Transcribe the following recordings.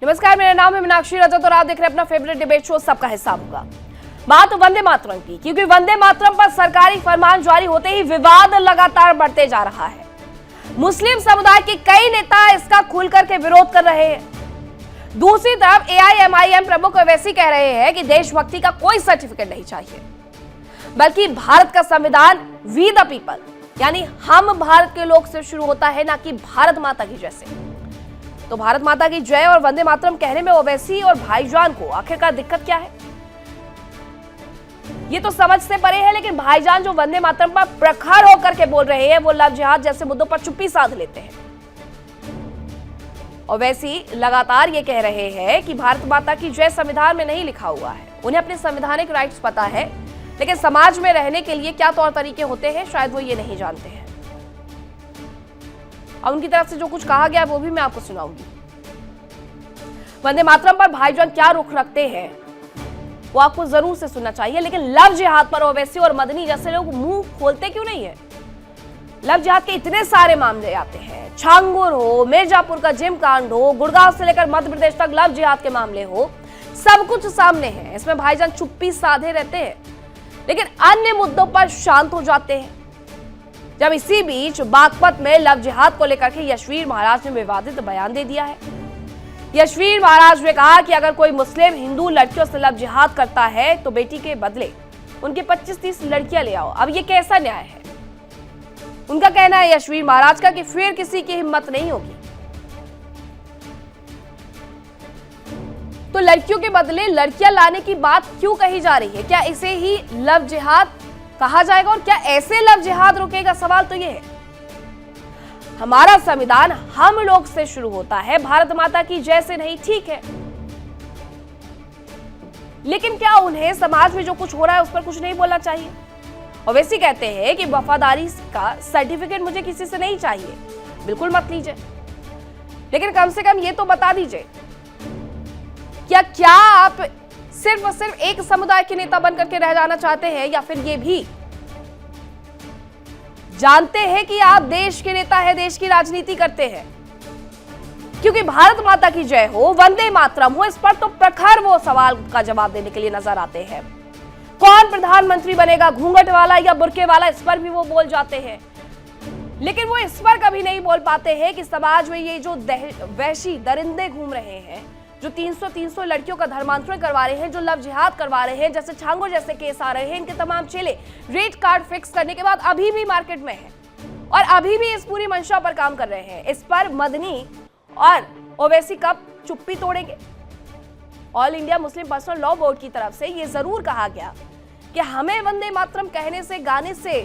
नमस्कार, मेरा नाम है मीनाक्षी रजत और आप देख रहे हैं अपना फेवरेट डिबेट शो सबका हिस्सा होगा। बात वंदे मातरम की, क्योंकि वंदे मातरम पर सरकारी फरमान जारी होते ही विवाद लगातार बढ़ते जा रहा है। मुस्लिम समुदाय के कई नेता इसका खुल करके विरोध कर रहे हैं। दूसरी तरफ AIMIM प्रमुख ओवैसी कह रहे हैं कि देशभक्ति का कोई सर्टिफिकेट नहीं चाहिए, बल्कि भारत का संविधान वी द पीपल यानी हम भारत के लोग से शुरू होता है, ना कि भारत माता की जय से। तो भारत माता की जय और वंदे मातरम कहने में ओवैसी और भाईजान को आखिरकार दिक्कत क्या है, ये तो समझ से परे है। लेकिन भाईजान जो वंदे मातरम पर प्रखर होकर के बोल रहे हैं, वो लव जिहाद जैसे मुद्दों पर चुप्पी साध लेते हैं। ओवैसी लगातार ये कह रहे हैं कि भारत माता की जय संविधान में नहीं लिखा हुआ है, उन्हें अपने संवैधानिक राइट्स पता है, लेकिन समाज में रहने के लिए क्या तौर तरीके होते हैं शायद वो ये नहीं जानते हैं। और उनकी तरफ से जो कुछ कहा गया वो भी मैं आपको सुनाऊंगी। वंदे मातरम पर भाईजान क्या रुख रखते हैं वो आपको जरूर से सुनना चाहिए, लेकिन लव जिहाद पर ओवैसी और मदनी जैसे लोग मुंह खोलते क्यों नहीं है। लव जिहाद के इतने सारे मामले आते हैं, छांगुर हो, मिर्जापुर का जिम कांड हो, गुड़गांव से लेकर मध्य प्रदेश तक लव जिहाद के मामले हो, सब कुछ सामने है। इसमें भाईजान चुप्पी साधे रहते हैं, लेकिन अन्य मुद्दों पर शांत हो जाते हैं। जब इसी बीच बागपत में लव जिहाद को लेकर के यशवीर महाराज ने विवादित बयान दे दिया है। यशवीर महाराज ने कहा कि अगर कोई मुस्लिम हिंदू लड़कियों से लव जिहाद करता है तो बेटी के बदले उनके 25-30 लड़कियां ले आओ। अब ये कैसा न्याय है। उनका कहना है यशवीर महाराज का कि फिर किसी की हिम्मत नहीं होगी। तो लड़कियों के बदले लड़कियां लाने की बात क्यों कही जा रही है? क्या इसे ही लव जिहाद कहा जाएगा और क्या ऐसे लव जिहाद रुकेगा? सवाल तो ये है। हमारा संविधान हम लोग से शुरू होता है, भारत माता की जय से नहीं, ठीक है, लेकिन क्या उन्हें समाज में जो कुछ हो रहा है उस पर कुछ नहीं बोलना चाहिए? ओवैसी कहते हैं कि वफादारी का सर्टिफिकेट मुझे किसी से नहीं चाहिए, बिल्कुल मत लीजिए, लेकिन कम से कम ये तो बता दीजिए क्या आप सिर्फ और सिर्फ एक समुदाय के नेता बनकर के रह जाना चाहते हैं, या फिर ये भी जानते हैं कि आप देश के नेता हैं, देश की राजनीति करते हैं? क्योंकि भारत माता की जय हो, वंदे मातरम हो, इस पर तो प्रखर वो सवाल का जवाब देने के लिए नजर आते हैं। कौन प्रधानमंत्री बनेगा, घूंघट वाला या बुर्के वाला, इस पर भी वो बोल जाते हैं, लेकिन वो इस पर कभी नहीं बोल पाते हैं कि समाज में ये जो वैशी दरिंदे घूम रहे हैं, जो 300 लड़कियों का धर्मांतरण करवा रहे हैं, जो लव जिहाद करवा रहे हैं, जैसे छांगो जैसे केस आ रहे हैं, इनके तमाम चेले रेट कार्ड फिक्स करने के बाद अभी भी मार्केट में हैं और अभी भी इस पूरी मंशा पर काम कर रहे हैं। इस पर मदनी और ओवैसी कब चुप्पी तोड़ेंगे? All India Muslim personal law board की तरफ से ये जरूर कहा गया कि हमें वंदे मातरम कहने से, गाने से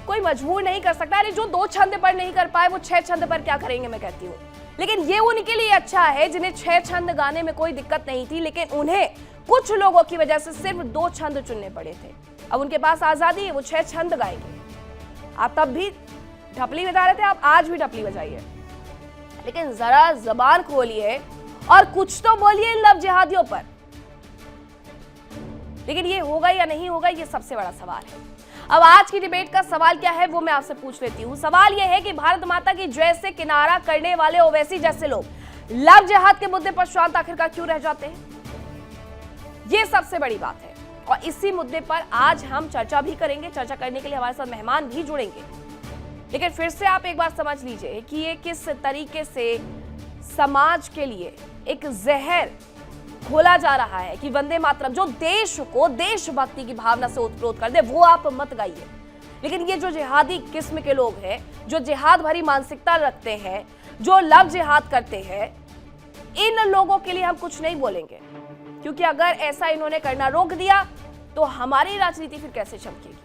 कोई मजबूर नहीं कर सकता। अरे जो 2 छंद पर नहीं कर पाए वो 6 छंद पर क्या करेंगे, मैं कहती हूँ। लेकिन ये उनके लिए अच्छा है जिन्हें 6 छंद गाने में कोई दिक्कत नहीं थी, लेकिन उन्हें कुछ लोगों की वजह से सिर्फ 2 छंद चुनने पड़े थे। अब उनके पास आजादी है, वो 6 छंद गाएंगे। आप तब भी ढपली बजा रहे थे, आप आज भी ढपली बजाइए, लेकिन जरा जबान खोलिए और कुछ तो बोलिए इन लव जिहादियों पर। लेकिन ये होगा या नहीं होगा, ये सबसे बड़ा सवाल है। अब आज की डिबेट का सवाल क्या है वो मैं आपसे पूछ लेती हूँ। सवाल यह है कि भारत माता की जय से किनारा करने वाले ओवैसी जैसे लोग लव जिहाद के मुद्दे पर शांत आखिरकार क्यों रह जाते हैं? ये सबसे बड़ी बात है और इसी मुद्दे पर आज हम चर्चा भी करेंगे। चर्चा करने के लिए हमारे साथ मेहमान भी जुड़ेंगे, लेकिन फिर से आप एक बार समझ लीजिए कि ये किस तरीके से समाज के लिए एक जहर खोला जा रहा है कि वंदे मातरम जो देश को देशभक्ति की भावना से ओतप्रोत कर दे, वो आप मत गाइए। लेकिन ये जो जिहादी किस्म के लोग हैं, जो जिहाद भरी मानसिकता रखते हैं, जो लव जिहाद करते हैं, इन लोगों के लिए हम कुछ नहीं बोलेंगे, क्योंकि अगर ऐसा इन्होंने करना रोक दिया तो हमारी राजनीति फिर कैसे चमकेगी।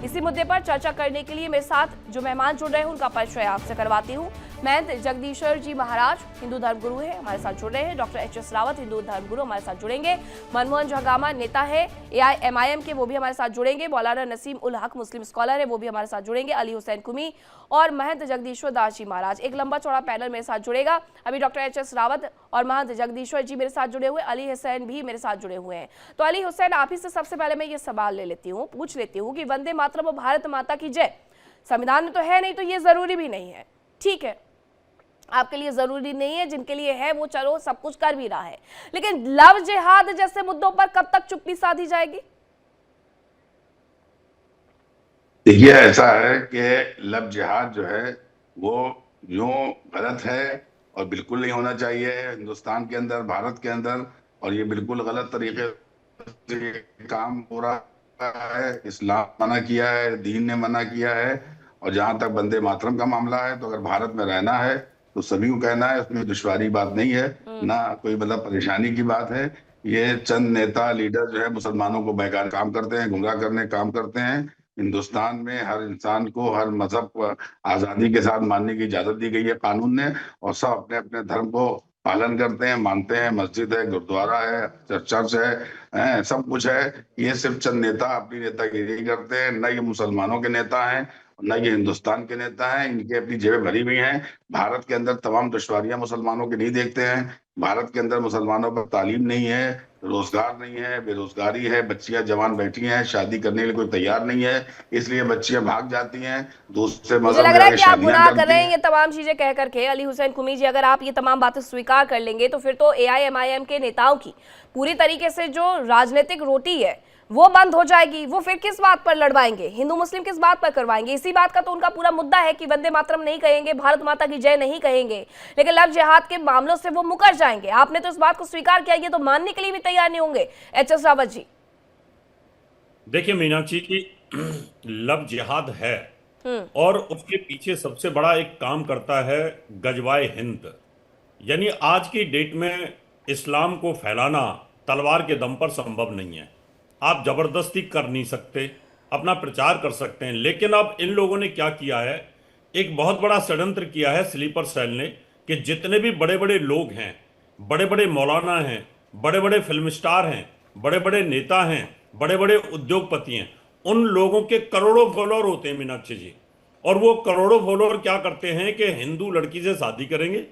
इसी मुद्दे पर चर्चा करने के लिए मेरे साथ जो मेहमान जुड़ रहे हैं उनका परिचय आपसे करवाती हूँ। महंत जगदीश्वर जी महाराज हिंदू धर्मगुरु है, हमारे साथ जुड़ रहे हैं। डॉक्टर HS रावत हिंदू धर्मगुरु हमारे साथ जुड़ेंगे। मनमोहन जहागामा नेता है AIMIM के, वो भी हमारे साथ जुड़ेंगे। मौलाना नसीम उल हक मुस्लिम स्कॉलर है, वो भी हमारे साथ जुड़ेंगे। अली हुसैन कुमी और महंत जगदीश्वर दास जी महाराज, एक लंबा चौड़ा पैनल मेरे साथ जुड़ेगा। अभी डॉक्टर HS रावत और महंत जगदीश्वर जी मेरे साथ जुड़े हुए, अली हुसैन भी मेरे साथ जुड़े हुए हैं। तो अली हुसैन, आप ही से सबसे पहले मैं ये सवाल ले लेती हूँ, पूछ लेती हूँ कि वंदे मातरम और भारत माता की जय संविधान में तो है नहीं, तो ये जरूरी भी नहीं है, ठीक है, आपके लिए जरूरी नहीं है, जिनके लिए है वो चलो सब कुछ कर भी रहा है, लेकिन लव जिहाद जैसे मुद्दों पर कब तक चुप्पी साधी जाएगी? देखिए, ऐसा है कि लव जिहाद जो है वो यूं गलत है और बिल्कुल नहीं होना चाहिए हिंदुस्तान के अंदर, भारत के अंदर। और ये बिल्कुल गलत तरीके से ये काम हो रहा है। इस्लाम मना किया है, दीन ने मना किया है। और जहां तक वंदे मातरम का मामला है, तो अगर भारत में रहना है तो सभी को कहना है, उसमें दुश्वारी बात नहीं है, ना कोई मतलब परेशानी की बात है। ये चंद नेता लीडर जो है मुसलमानों को बेकार काम करते हैं, गुमराह करने का काम करते हैं। हिंदुस्तान में हर इंसान को हर मजहब को आजादी के साथ मानने की इजाजत दी गई है कानून ने, और सब अपने अपने धर्म को पालन करते हैं, मानते हैं। मस्जिद है, गुरुद्वारा है, चर्च है, सब कुछ है। ये सिर्फ चंद नेता अपनी नेतागिरी करते हैं। न ये मुसलमानों के नेता हैं, न ये हिंदुस्तान के नेता हैं। इनकी अपनी जेबें भरी हुई हैं। भारत के अंदर तमाम दुश्वारियां मुसलमानों की नहीं देखते हैं। भारत के अंदर मुसलमानों पर तालीम नहीं है, रोजगार नहीं है, बेरोजगारी है, बच्चियां जवान बैठी हैं, शादी करने के लिए कोई तैयार नहीं है, इसलिए बच्चियां भाग जाती हैं, दूसरे मुझे मजहब लग में रहा है जाके कि आप शादियां गुनाह कर करती रहे हैं हैं। ये तमाम चीजें कह करके। अली हुसैन कुमी जी, अगर आप ये तमाम बातें स्वीकार कर लेंगे तो फिर तो एआईएमआईएम के नेताओं की पूरी तरीके से जो राजनीतिक रोटी है वो बंद हो जाएगी। वो फिर किस बात पर लड़वाएंगे, हिंदू मुस्लिम किस बात पर करवाएंगे? इसी बात का तो उनका पूरा मुद्दा है कि वंदे मातरम नहीं कहेंगे, भारत माता की जय नहीं कहेंगे, लेकिन लव जिहाद के मामलों से वो मुकर जाएंगे। आपने तो इस बात को स्वीकार किया, ये तो मानने के लिए भी तैयार नहीं होंगे। एचएस रावत जी। देखिए मीनाक्षी की लव जिहाद है और उसके पीछे सबसे बड़ा एक काम करता है गजवाए हिंद। यानी आज की डेट में इस्लाम को फैलाना तलवार के दम पर संभव नहीं है। आप जबरदस्ती कर नहीं सकते, अपना प्रचार कर सकते हैं, लेकिन अब इन लोगों ने क्या किया है, एक बहुत बड़ा षड्यंत्र किया है स्लीपर सेल ने, कि जितने भी बड़े बड़े लोग हैं, बड़े बड़े मौलाना हैं, बड़े बड़े फिल्म स्टार हैं, बड़े बड़े नेता हैं, बड़े बड़े उद्योगपति हैं, उन लोगों के करोड़ों फॉलोअर होते हैं मीनाक्षी जी। और वो करोड़ों फॉलोअर क्या करते हैं कि हिंदू लड़की से शादी करेंगे,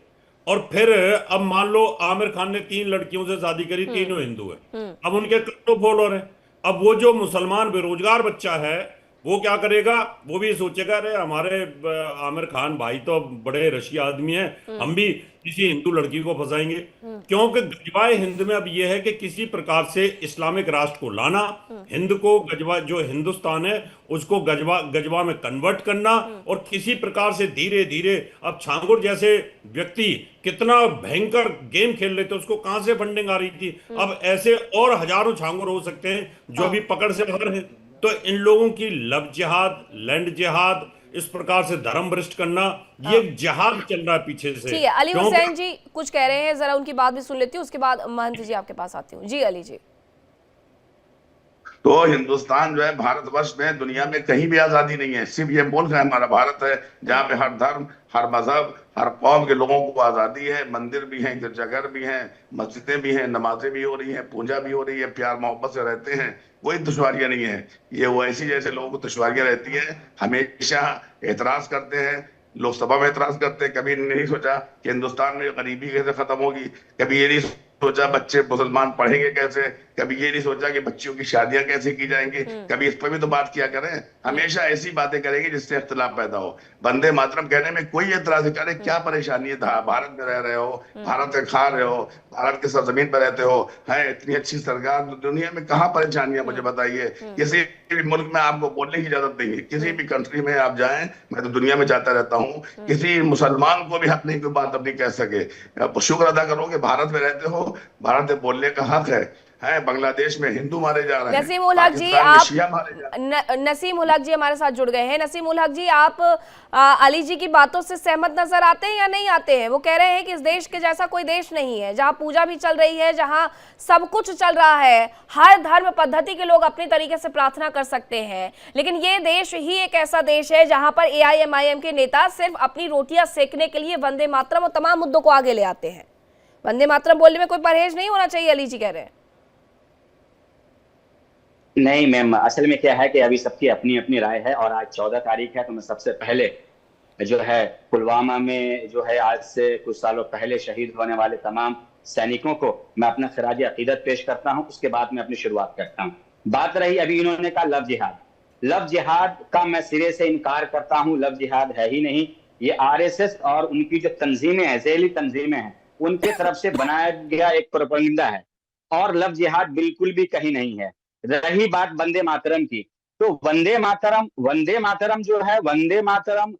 और फिर अब मान लो आमिर खान ने 3 लड़कियों से शादी करी, तीनों हिंदू है, अब उनके करोड़ों फॉलोअर हैं। अब वो जो मुसलमान बेरोजगार बच्चा है वो क्या करेगा, वो भी सोचेगा अरे हमारे आमिर खान भाई तो बड़े रशिया आदमी हैं, हम भी किसी हिंदू लड़की को फंसाएंगे। क्योंकि गजवाए हिंद में अब ये है कि किसी प्रकार से इस्लामिक राष्ट्र को लाना, हिंद को गजवा जो हिंदुस्तान है उसको गजवा में कन्वर्ट करना, और किसी प्रकार से धीरे धीरे अब छांगुर जैसे व्यक्ति कितना भयंकर गेम खेल रहे थे, उसको कहां से फंडिंग आ रही थी। अब ऐसे और हजारों छांगुर हो सकते हैं जो अभी पकड़ से बाहर हैं। तो इन लोगों की लव जिहाद, लैंड जिहाद, इस प्रकार से धर्म भ्रष्ट करना, ये जिहाद चल रहा है पीछे से। ठीक है, अली हुसैन जी कुछ कह रहे हैं, जरा उनकी बात भी सुन लेती हूँ, उसके बाद महंत जी आपके पास आती हूँ। जी अली जी। तो हिंदुस्तान जो है, भारतवर्ष में दुनिया में कहीं भी आजादी नहीं है, सिर्फ ये मुल्क है हमारा भारत है, जहाँ पे हर धर्म, हर मजहब, हर कौम के लोगों को आजादी है। मंदिर भी हैं, गिरजाघर भी हैं, मस्जिदें भी हैं, नमाजें भी हो रही हैं, पूजा भी हो रही है, प्यार मोहब्बत से रहते हैं, कोई दुश्वारियां नहीं है। ये वैसी जैसे लोगों को दुश्वारियां रहती है, हमेशा एतराज करते हैं, लोकसभा में एतराज करते हैं। कभी नहीं सोचा कि हिंदुस्तान में गरीबी कैसे खत्म होगी, कभी ये नहीं सोचा बच्चे मुसलमान पढ़ेंगे कैसे, कभी ये नहीं सोचा कि बच्चियों की शादियां कैसे की जाएंगी, कभी इस पर भी तो बात किया करें। हमेशा ऐसी बातें करेंगे जिससे इख्तिलाफ पैदा हो। वंदे मातरम कहने में कोई एतराज नहीं करे, क्या परेशानी है, भारत में रह रहे हो, भारत में खा रहे हो, भारत के सरजमीन पर रहते हो, है इतनी अच्छी सरकार, दुनिया में कहाँ परेशानियां मुझे बताइए। किसी भी मुल्क में आपको बोलने की इजाजत नहीं है, किसी भी कंट्री में आप जाएं, मैं तो दुनिया में जाता रहता हूँ, किसी मुसलमान को भी हक नहीं कोई बात अपनी कह सके। शुक्र अदा करो कि भारत में रहते हो, भारत में बोलने का हक है। बांग्लादेश में हिंदू मारे जा रहे हैं, नसीम उल हक जी, पाकिस्तान में शिया मारे जा रहे हैं। नसीम उल हक जी हमारे साथ जुड़ गए हैं। नसीम उल हक जी, आप अली जी की बातों से सहमत नजर आते हैं या नहीं आते हैं? वो कह रहे हैं कि इस देश के जैसा कोई देश नहीं है, जहां पूजा भी चल रही है, जहां सब कुछ चल रहा है, हर धर्म पद्धति के लोग अपने तरीके से प्रार्थना कर सकते हैं, लेकिन ये देश ही एक ऐसा देश है जहां पर एआईएमआईएम के नेता सिर्फ अपनी रोटियां सेकने के लिए वंदे मातरम और तमाम मुद्दों को आगे ले आते हैं। वंदे मातरम बोलने में कोई परहेज नहीं होना चाहिए, अली जी कह रहे हैं। नहीं मैम, असल में क्या है कि अभी सबकी अपनी अपनी राय है, और आज 14 तारीख है, तो मैं सबसे पहले जो है पुलवामा में जो है आज से कुछ सालों पहले शहीद होने वाले तमाम सैनिकों को मैं अपना खराज अकीदत पेश करता हूं, उसके बाद मैं अपनी शुरुआत करता हूं। बात रही अभी इन्होंने कहा लव जिहाद, लव जिहाद का मैं सिरे से इनकार करता हूं, लव जिहाद है ही नहीं। ये आरएसएस और उनकी जो तंजीमें हैं, ज़ैली तंजीमें हैं, उनके तरफ से बनाया गया एक प्रोपेगेंडा है। और लव जिहाद बिल्कुल भी कहीं नहीं है। रही बात वंदे मातरम की, तो वंदे मातरम जो है, वंदे मातरम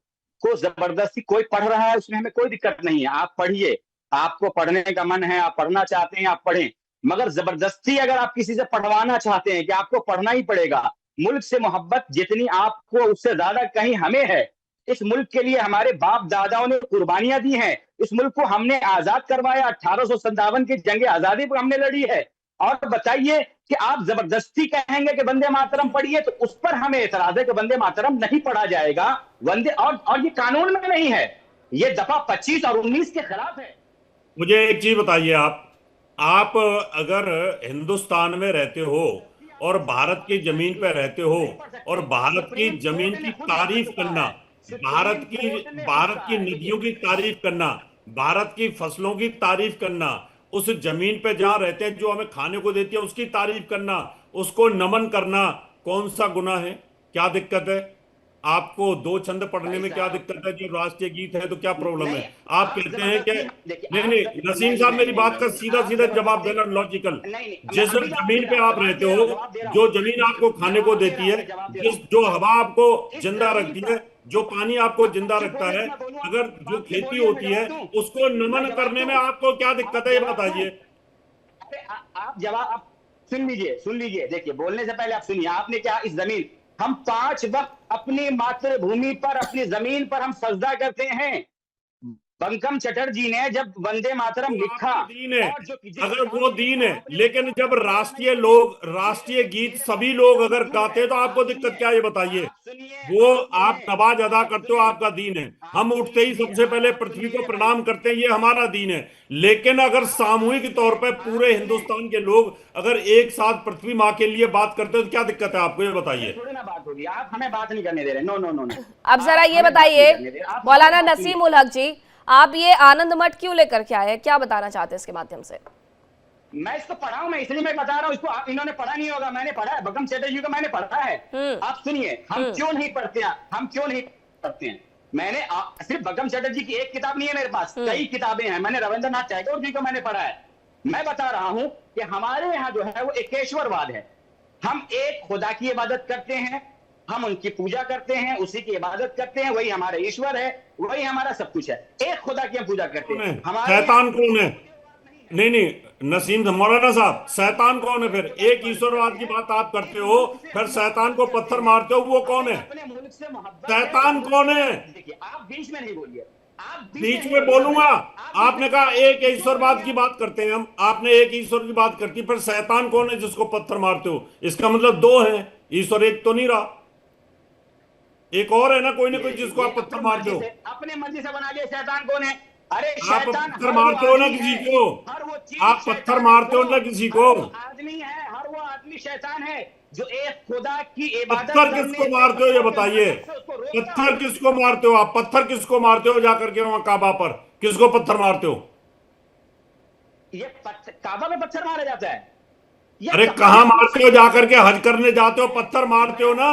को जबरदस्ती कोई पढ़ रहा है, उसमें हमें कोई दिक्कत नहीं है। आप पढ़िए, आपको पढ़ने का मन है, आप पढ़ना चाहते हैं, आप पढ़ें। मगर जबरदस्ती अगर आप किसी से पढ़वाना चाहते हैं कि आपको पढ़ना ही पड़ेगा, मुल्क से मोहब्बत जितनी आपको उससे ज्यादा कहीं हमें है। इस मुल्क के लिए हमारे बाप दादाओं ने कुर्बानियां दी हैं। इस मुल्क को हमने आजाद करवाया, 1857 की जंग आजादी पर हमने लड़ी है। और बताइए कि आप जबरदस्ती कहेंगे कि वंदे मातरम पढ़िए, तो उस पर हमें एतराज है कि वंदे मातरम नहीं पढ़ा जाएगा। वंदे और ये कानून में नहीं है, ये दफा 25 और 19 के खिलाफ है। मुझे एक चीज बताइए, आप अगर हिंदुस्तान में रहते हो और भारत की जमीन पर रहते हो और भारत की जमीन की तारीफ करना, भारत की नदियों की तारीफ करना, भारत की फसलों की तारीफ करना, उस जमीन पे जहां रहते हैं जो हमें खाने को देती है उसकी तारीफ करना, उसको नमन करना, कौन सा गुनाह है? क्या दिक्कत है? आपको दो छंद पढ़ने में क्या दिक्कत है? जो राष्ट्रीय गीत है तो क्या प्रॉब्लम है? आप कहते हैं कि नहीं, नसीम साहब मेरी बात का सीधा सीधा जवाब देना, लॉजिकल। जिस जमीन पे आप रहते हो, जो जमीन आपको खाने को देती है, जो हवा आपको जिंदा रखती है, जो पानी आपको जिंदा रखता है, अगर जो खेती होती है उसको नमन करने में आपको क्या दिक्कत है, ये बताइए। आप जवाब आप सुन लीजिए। देखिए, बोलने से पहले आप सुनिए। आपने क्या, इस जमीन, हम 5 वक्त अपनी मातृभूमि पर, अपनी जमीन पर हम सजदा करते हैं। बंकम चटर्जी ने जब वंदे मातरम लिखा, दीन है, अगर वो दीन है, लेकिन जब राष्ट्रीय गीत सभी लोग अगर गाते हैं तो आपको दिक्कत क्या है, ये बताइए। वो आप नमाज अदा करते हो, आपका दीन है। हम उठते ही सबसे पहले पृथ्वी को प्रणाम करते हैं, ये हमारा दीन है। लेकिन अगर सामूहिक तौर पर पूरे हिंदुस्तान के लोग अगर एक साथ पृथ्वी माँ के लिए बात करते हैं तो क्या दिक्कत है आपको, ये बताइए। थोड़ी ना बात होगी, आप हमें बात नहीं करने दे रहे। No no no no. अब जरा ये बताइए मौलाना नसीम उल हक जी, आप ये आनंद मठ क्यों लेकर के आए, क्या बताना चाहते हैं इसके माध्यम से? मैं इसको पढ़ा हूं, मैं इसलिए मैं बता रहा हूं। इसको इन्होंने पढ़ा नहीं होगा, मैंने पढ़ा है। बंकम चटर्जी को मैंने पढ़ा है। आप सुनिए, हम क्यों नहीं पढ़ते हैं। मैंने सिर्फ बंकम चटर्जी की एक किताब नहीं है मेरे पास, कई किताबें हैं। मैंने रविंद्रनाथ टैगोर जी को मैंने पढ़ा है। मैं बता रहा हूं कि हमारे यहाँ जो है वो एकेश्वरवाद है। हम एक खुदा की इबादत करते हैं, हम उनकी पूजा करते हैं, उसी की इबादत करते हैं, वही हमारा ईश्वर है, वही हमारा सब कुछ है। एक खुदा की हम पूजा करते हैं। शैतान कौन है? नहीं, नसीम मौलाना साहब, शैतान कौन है? फिर एक ईश्वरवाद की बात आप करते हो, फिर शैतान को पत्थर मारते हो, वो कौन है? शैतान कौन है? देखिए, आप बीच में नहीं बोलिए। बीच में बोलूंगा। आपने कहा एक ईश्वरवाद की बात करते हैं हम, आपने एक ईश्वर की बात करती, फिर शैतान कौन है जिसको पत्थर मारते हो? इसका मतलब 2 है, ईश्वर एक तो नहीं रहा, एक और है ना कोई जिसको आप पत्थर मारते हो। अपने मर्जी से बना लिया। शैतान कौन है? अरे आप पत्थर मारते हो ना किसी को, आप पत्थर मारते हो ना किसी को। आदमी है, हर वो आदमी शैतान है जो एक खुदा की इबादत। पत्थर किसको मारते हो, ये बताइए। पत्थर किसको मारते हो आप? पत्थर किसको मारते हो जाकर के वहां काबा पर? किसको पत्थर मारते हो? ये काबा में पत्थर मारा जाता है? अरे कहां मारते हो? जाकर के हज करने जाते हो, पत्थर मारते हो ना,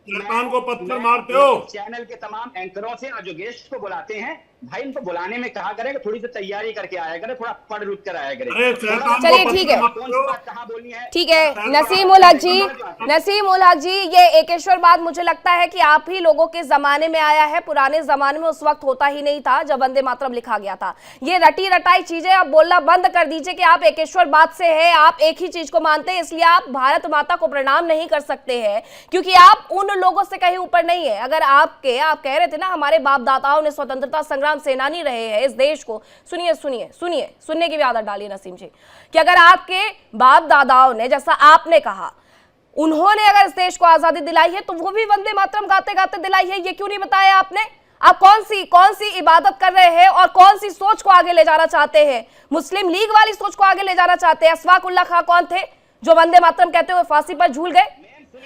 शैतान को पत्थर मारते हो। चैनल के तमाम एंकरों से और जो गेस्ट को बुलाते हैं, भाई इनको बुलाने में कहा करें कि थोड़ी सी तैयारी करके आया करें, थोड़ा पढ़ लिख कर आया करें। चलिए ठीक है, ठीक है। नसीम उल हक जी, ये एकेश्वरवाद मुझे लगता है कि आप ही लोगों के जमाने में आया है। पुराने जमाने में उस वक्त होता ही नहीं था जब वंदे मातरम लिखा गया था। ये रटी रटाई चीजें आप बोलना बंद कर दीजिए कि आप एकेश्वरवाद से है, आप एक ही चीज को मानते हैं, इसलिए आप भारत माता को प्रणाम नहीं कर सकते हैं, क्योंकि आप उन लोगों से कहीं ऊपर नहीं है। अगर आप कह रहे थे ना हमारे बाप दादाओं ने स्वतंत्रता संग्राम सेनानी रहे हैं इस देश को, सुनने की भी आदत डालिए नसीम जी, कि अगर आपके बाप दादाओं ने, जैसा आपने कहा, उन्होंने अगर इस देश को आजादी दिलाई है तो वो भी वंदे मातरम गाते गाते दिलाई है। ये क्यों नहीं बताया आपने? आप कौन सी इबादत कर रहे हैं और कौन सी सोच को आगे ले जाना चाहते हैं? मुस्लिम लीग वाली सोच को आगे ले जाना चाहते हैं। अशफाक उल्लाह खां कौन थे जो वंदे मातरम कहते हुए फांसी पर झूल गए?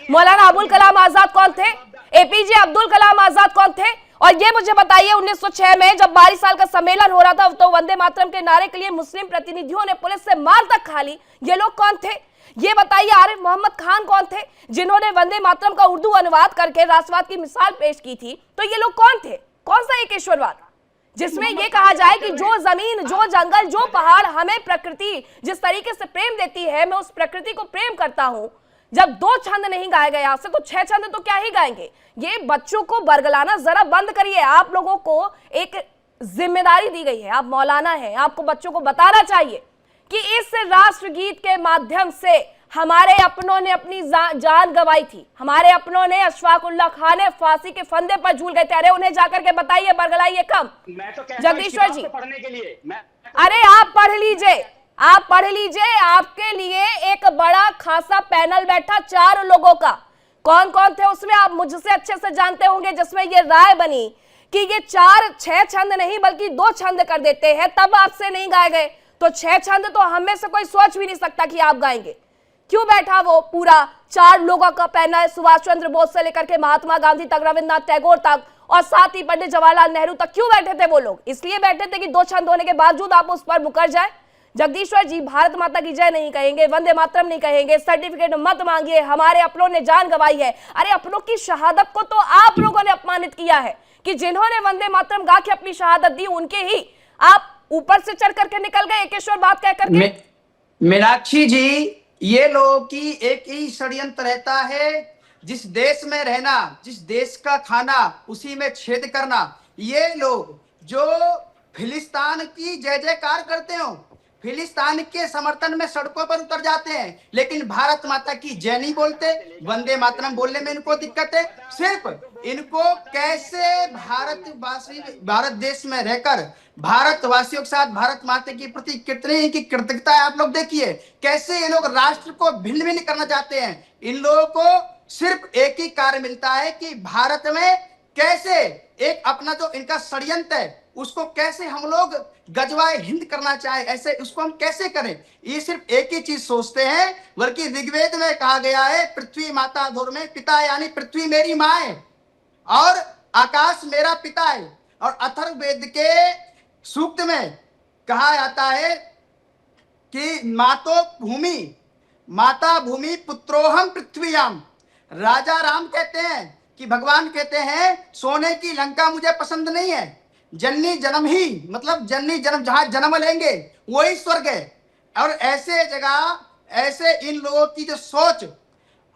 मौलाना अबुल कलाम आजाद कौन थे? एपीजे अब्दुल कलाम आजाद कौन थे? और ये मुझे बताइए 1906 में जब 22 साल का सम्मेलन हो रहा था तो वंदे मातरम के नारे के लिए मुस्लिम प्रतिनिधियों ने पुलिस से मार तक खा ली। ये लोग कौन थे? ये बताइए। आरिफ मोहम्मद खान कौन थे जिन्होंने वंदे मातरम का उर्दू अनुवाद करके राष्ट्रवाद की मिसाल पेश की थी? तो ये लोग कौन थे? कौन सा एकेश्वरवाद जिसमें ये कहा जाए कि जो जमीन, जो जंगल, जो पहाड़, हमें प्रकृति जिस तरीके से प्रेम देती है, मैं उस प्रकृति को प्रेम करता हूं। जब 2 छंद नहीं गाए गए आपसे तो 6 छंद तो क्या ही गाएंगे। ये बच्चों को बरगलाना जरा बंद करिए। आप लोगों को एक जिम्मेदारी दी गई है, आप मौलाना हैं, आपको बच्चों को बताना चाहिए कि इस राष्ट्रगीत के माध्यम से हमारे अपनों ने अपनी जान गंवाई थी, हमारे अपनों ने अशफाक उल्लाह खान ने फांसी के फंदे पर झूल गए थे। अरे उन्हें जाकर के बताइए, बरगलाइए कम। मैं तो जगदीश्वर जी, पढ़ने के लिए अरे आप पढ़ लीजिए, आप पढ़ लीजिए। आपके लिए एक बड़ा खासा पैनल बैठा 4 लोगों का। कौन कौन थे उसमें आप मुझसे अच्छे से जानते होंगे, जिसमें ये राय बनी कि ये 4-6 छंद नहीं बल्कि 2 छंद कर देते हैं, तब आपसे नहीं गाए गए। तो 6 छंद तो हम में से कोई सोच भी नहीं सकता कि आप गाएंगे। क्यों बैठा वो पूरा 4 लोगों का पैनल, सुभाष चंद्र बोस से लेकर के महात्मा गांधी तक, रविन्द्रनाथ टैगोर तक और साथ ही पंडित जवाहरलाल नेहरू तक? क्यों बैठे थे वो लोग? इसलिए बैठे थे कि 2 छंद होने के बावजूद आप उस पर मुकर जाए। जगदीश्वर जी, भारत माता की जय नहीं कहेंगे, वंदे मातरम नहीं कहेंगे, सर्टिफिकेट मत मांगिए, हमारे अपनों ने जान गंवाई है। अरे अपनों की शहादत को तो आप लोगों ने अपमानित किया है कि जिन्होंने वंदे मातरम गा के अपनी शहादत दी, उनके ही आप ऊपर से चढ़ करके निकल गए एकेश्वर बात कह करके। मीनाक्षी जी, ये लोगों की एक ही षड्यंत्र रहता है, जिस देश में रहना, जिस देश का खाना, उसी में छेद करना। ये लोग जो फिलिस्तीन की जय जयकार करते हो, फिलिस्तीन के समर्थन में सड़कों पर उतर जाते हैं, लेकिन भारत माता की जय नहीं बोलते, वंदे मातरम बोलने में इनको दिक्कत है। सिर्फ इनको कैसे भारत देश में रहकर भारतवासियों के साथ भारत माता के प्रति कितनी इनकी कृतज्ञता है आप लोग देखिए। कैसे ये लोग राष्ट्र को भिन्न भिन्न करना चाहते हैं। इन लोगों को सिर्फ एक ही कार्य मिलता है कि भारत में कैसे एक अपना जो इनका षड्यंत्र है उसको कैसे हम लोग गजवाए हिंद करना चाहे, ऐसे उसको हम कैसे करें, ये सिर्फ एक ही चीज सोचते हैं। बल्कि ऋग्वेद में कहा गया है, पृथ्वी माता धुर में पिता, यानी पृथ्वी मेरी माँ है और आकाश मेरा पिता है। और अथर्ववेद के सूक्त में कहा जाता है कि माता भूमि पुत्रोहम पृथ्वीयाम। राजा राम कहते हैं कि भगवान कहते हैं सोने की लंका मुझे पसंद नहीं है, जननी जन्म ही, मतलब जननी जन्म, जहां जन्म लेंगे वही स्वर्ग है। और ऐसे जगह, ऐसे इन लोगों की जो सोच,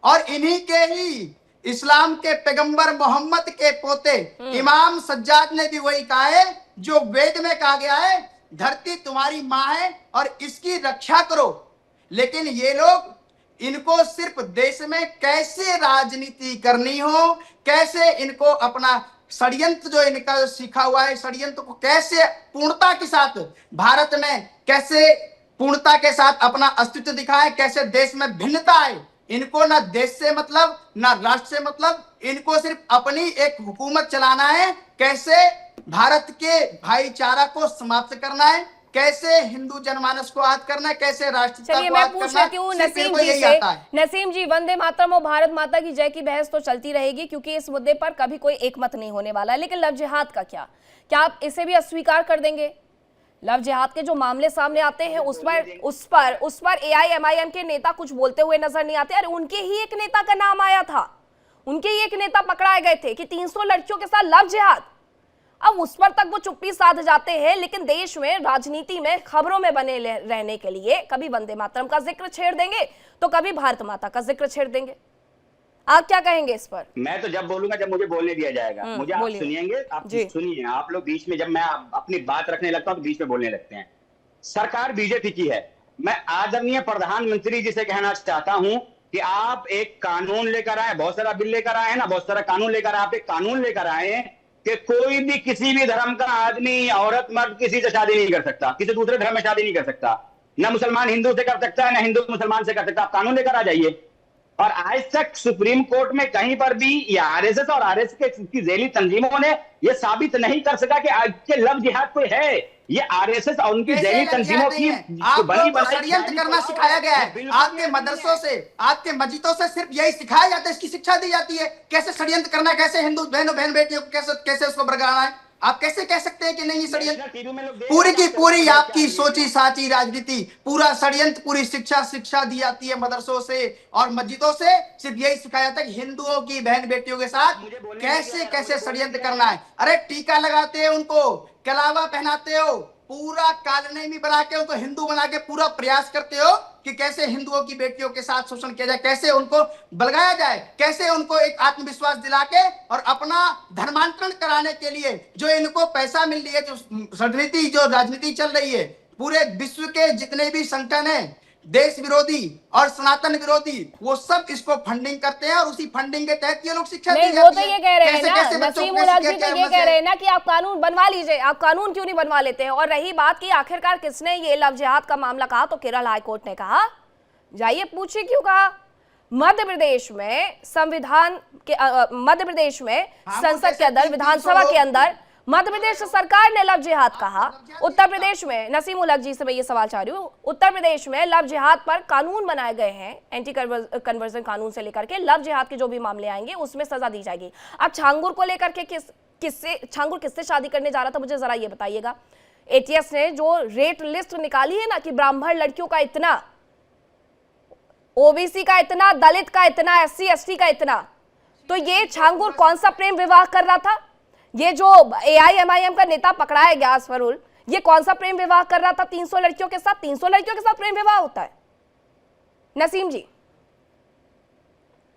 और इन्हीं के ही इस्लाम के पैगंबर मोहम्मद के पोते इमाम सज्जाद ने भी वही कहा है जो वेद में कहा गया है, धरती तुम्हारी माँ है और इसकी रक्षा करो। लेकिन ये लोग, इनको सिर्फ देश में कैसे राजनीति करनी हो, कैसे इनको अपना षड्यंत्र जो इनका सीखा हुआ है, षड्यंत्र को कैसे पूर्णता के साथ भारत में कैसे पूर्णता के साथ अपना अस्तित्व दिखाए, कैसे देश में भिन्नता है। इनको ना देश से मतलब, ना राष्ट्र से मतलब, इनको सिर्फ अपनी एक हुकूमत चलाना है। कैसे भारत के भाईचारा को समाप्त करना है, कैसे हिंदू जनमानस को याद करना है, कैसे राष्ट्रीयता चलिए को मैं याद पूछ करना है। लेती हूँ सिर्फ नसीम इनको जी यही से। आता है। नसीम जी, वंदे मातरम और भारत माता की जय की बहस तो चलती रहेगी क्योंकि इस मुद्दे पर कभी कोई एक मत नहीं होने वाला है, लेकिन लव जिहाद का क्या आप इसे भी अस्वीकार कर देंगे? लव जिहाद के जो मामले सामने आते हैं उस पर AIMIM के नेता कुछ बोलते हुए नजर नहीं आते। अरे उनके ही एक नेता का नाम आया था, उनके ही एक नेता पकड़ाए गए थे कि 300 लड़कियों के साथ लव जिहाद। अब उस पर तक वो चुप्पी साध जाते हैं, लेकिन देश में, राजनीति में, खबरों में बने रहने के लिए कभी वंदे मातरम का जिक्र छेड़ देंगे तो कभी भारत माता का जिक्र छेड़ देंगे। आप क्या कहेंगे इस पर? मैं तो जब बोलूंगा जब मुझे बोलने दिया जाएगा। मुझे आप सुनिएंगे, आप सुनिए। आप लोग बीच में, जब मैं अपनी बात रखने लगता हूं तो बीच में बोलने लगते हैं। सरकार बीजेपी की है। मैं आदरणीय प्रधानमंत्री जी से कहना चाहता हूं कि आप एक कानून लेकर आए, बहुत सारा बिल लेकर आए हैं ना, बहुत सारा कानून लेकर आए। आप एक कानून लेकर आए हैं कि कोई भी किसी भी धर्म का आदमी, औरत, मर्द किसी से शादी नहीं कर सकता, किसी दूसरे धर्म में शादी नहीं कर सकता। ना मुसलमान हिंदू से कर सकता है, ना हिंदू मुसलमान से कर सकता। आप कानून लेकर आ जाइए। और आज तक सुप्रीम कोर्ट में कहीं पर भी ये आरएसएस और आरएसएस की झेली तंजीमों ने ये साबित नहीं कर सका कि आज के लव जिहाद कोई है। ये आरएसएस और उनकी झेली तंजीमों की षड्यंत्र करना सिखाया गया है। आपके मदरसों से, आपके मस्जिदों से सिर्फ यही सिखाया जाता है, इसकी शिक्षा दी जाती है कैसे षड्यंत्र करना है, कैसे हिंदू बहनों बहन बेटियों को कैसे उसको बरगलाना है। आप कैसे कह सकते हैं कि नहीं ये षड्यंत्र? टीवी में लोग देख पूरी रहे की हैं, पूरी क्या आपकी है? सोची साची राजनीति, पूरा षड्यंत्र, पूरी शिक्षा दी जाती है मदरसों से और मस्जिदों से। सिर्फ यही सिखाया जाता है कि हिंदुओं की बहन बेटियों के साथ कैसे कैसे षड्यंत्र करना है। अरे टीका लगाते हो उनको, कलावा पहनाते हो, पूरा कालनेमी बना के उनको हिंदू बना के पूरा प्रयास करते हो कि कैसे हिंदुओं की बेटियों के साथ शोषण किया जाए, कैसे उनको बलगाया जाए, कैसे उनको एक आत्मविश्वास दिला के और अपना धर्मांतरण कराने के लिए जो इनको पैसा मिल रही है, जो राजनीति चल रही है, पूरे विश्व के जितने भी संगठन हैं देश विरोधी और सनातन विरोधी, वो सब इसको फंडिंग करते हैं और उसी फंडिंग के तहत ये लोग शिक्षा दी नहीं, जाती वो तो है। ये कह रहे हैं कैसे- ना, कैसे बच्चों को नसीम उल कैसे हक जी तो क्या ये मत कह से- रहे हैं ना कि आप कानून बनवा लीजिए। आप कानून क्यों नहीं बनवा लेते हैं? और रही बात कि आखिरकार किसने ये लव जिहाद का मामला कहा, तो केरल हाईकोर्ट ने कहा, जाइए पूछिए क्यों कहा। मध्य प्रदेश में संविधान के मध्य प्रदेश में संसद के अंदर, विधानसभा के अंदर मध्य प्रदेश सरकार ने लव जिहाद कहा। उत्तर प्रदेश में, नसीम उल हक जी से मैं ये सवाल चाह रही हूँ, उत्तर प्रदेश में लव जिहाद पर कानून बनाए गए हैं, एंटी कन्वर्जन कानून से लेकर के लव जिहाद के जो भी मामले आएंगे उसमें सजा दी जाएगी। अब छांगुर को लेकर के छांगुर किससे शादी करने जा रहा था, मुझे जरा ये बताइएगा। एटीएस ने जो रेट लिस्ट निकाली है ना कि ब्राह्मण लड़कियों का इतना, ओबीसी का इतना, दलित का इतना, एससी एसटी का इतना, तो ये छांगुर कौन सा प्रेम विवाह कर रहा था? ये जो एआईएमआईएम का नेता पकड़ा है ग्यास फरूल, ये कौन सा प्रेम विवाह कर रहा था 300 लड़कियों के साथ? 300 लड़कियों के साथ प्रेम विवाह होता है? नसीम जी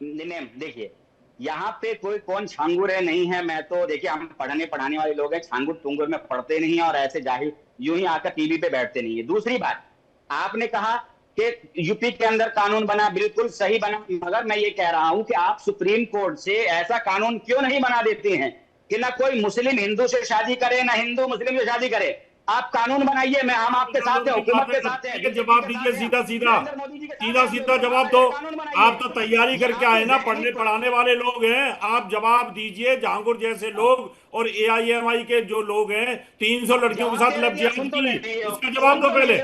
मैम देखिए, यहाँ पे कोई कौन छांगुर है नहीं है। मैं तो देखिए, हम पढ़ाने वाले लोग हैं, छांगुर टुंगुर में पढ़ते नहीं है और ऐसे जाहिर यूं ही आकर टीवी पे बैठते नहीं है। दूसरी बात, आपने कहा कि यूपी के अंदर कानून बना, बिल्कुल सही बना, मगर मैं ये कह रहा हूं कि आप सुप्रीम कोर्ट से ऐसा कानून क्यों नहीं बना देते हैं कि ना कोई मुस्लिम हिंदू से शादी करे, ना हिंदू मुस्लिम से शादी करे। आप कानून बनाइए, मैं हम आपके साथ हैं, हुकूमत के साथ हैं। जवाब दीजिए सीधा सीधा जवाब दो। आप तो तैयारी करके आए ना, पढ़ने पढ़ाने वाले लोग हैं, आप जवाब दीजिए। जहांगीर जैसे लोग और एआईएमआई के जो लोग हैं, 300 लड़कियों के साथ लव जिहाद की, उसका जवाब दो पहले।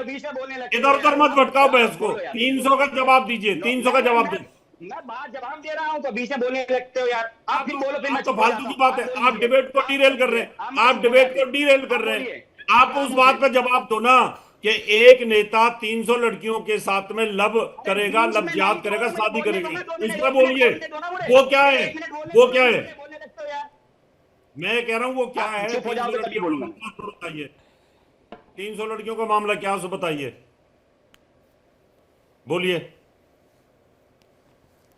इधर उधर मत भटकाओ बहस को। 300 का जवाब दीजिए, 300 का जवाब दो। मैं बात जवाब दे रहा हूं तो बीच में बोलने लगते हो यार। आप फिर बोलो, फिर मैं तो फालतू की बात है। आप डिबेट को डीरेल कर रहे हैं, आप डिबेट को डीरेल कर रहे हैं। आप उस बात पर जवाब दो ना कि एक नेता 300 लड़कियों के साथ में लव करेगा, लव जिहाद करेगा, शादी करेगा, इस पर बोलिए। वो क्या है, वो क्या है? मैं कह रहा हूं वो क्या है? 300 लड़कियों का मामला बताइए, 300 लड़कियों का मामला क्या है, बताइए, बोलिए,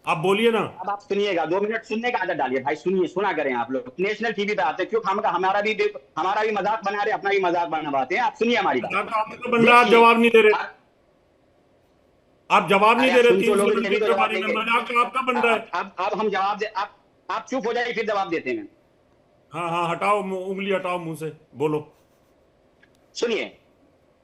आप बोलिए ना। अब आप सुनिएगा, 2 मिनट सुनने का आदत डालिए भाई, सुनिए, सुना करें। आप लोग नेशनल टीवी पे आते हैं, क्यों हमारा भी मजाक बना रहे, अपना भी मजाक बनवाते हैं। आप सुनिए हमारी बात। आप जवाब नहीं दे रहे, आप जवाब नहीं दे रहे। 300 लड़कियों के बारे में मजाक आपका बन रहा है। अब हम जवाब दे, आप चुप हो जाइए, फिर जवाब देते हैं। हाँ, हटाओ उंगली, हटाओ मुंह से, बोलो। सुनिए,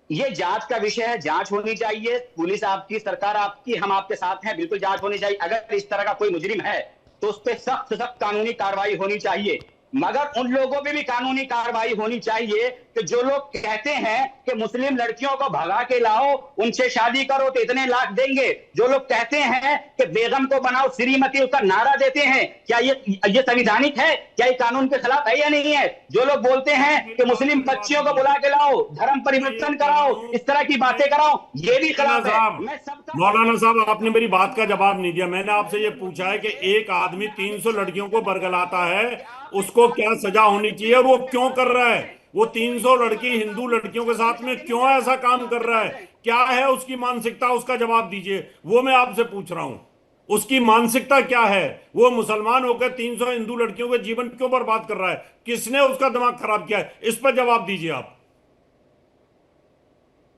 ये जांच का विषय है, जांच होनी चाहिए। पुलिस आपकी, सरकार आपकी, हम आपके साथ हैं, बिल्कुल जांच होनी चाहिए। अगर इस तरह का कोई मुजरिम है तो उस पर सख्त कानूनी कार्रवाई होनी चाहिए, मगर उन लोगों पे भी कानूनी कार्रवाई होनी चाहिए कि जो लोग कहते हैं कि मुस्लिम लड़कियों को भगा के लाओ, उनसे शादी करो तो इतने लाख देंगे। जो लोग कहते हैं कि बेगम को बनाओ श्रीमती, उसका नारा देते हैं, क्या ये संवैधानिक है? क्या ये कानून के खिलाफ है या नहीं है? जो लोग बोलते हैं कि मुस्लिम बच्चियों को बुला के लाओ, धर्म परिवर्तन कराओ, इस तरह की बातें कराओ, ये भी खिलाफ है। मैं सबका मौलाना साहब, आपने मेरी बात का जवाब नहीं दिया। मैंने आपसे ये पूछा है कि एक आदमी 300 लड़कियों को बरगलाता है, उसको क्या सजा होनी चाहिए और वो क्यों कर रहा है? वो 300 लड़की हिंदू लड़कियों के साथ में क्यों ऐसा काम कर रहा है? क्या है उसकी मानसिकता? उसका जवाब दीजिए, वो मैं आपसे पूछ रहा हूं। उसकी मानसिकता क्या है? वो मुसलमान होकर 300 हिंदू लड़कियों के जीवन क्यों बर्बाद कर रहा है? किसने उसका दिमाग खराब किया है? इस पर जवाब दीजिए आप।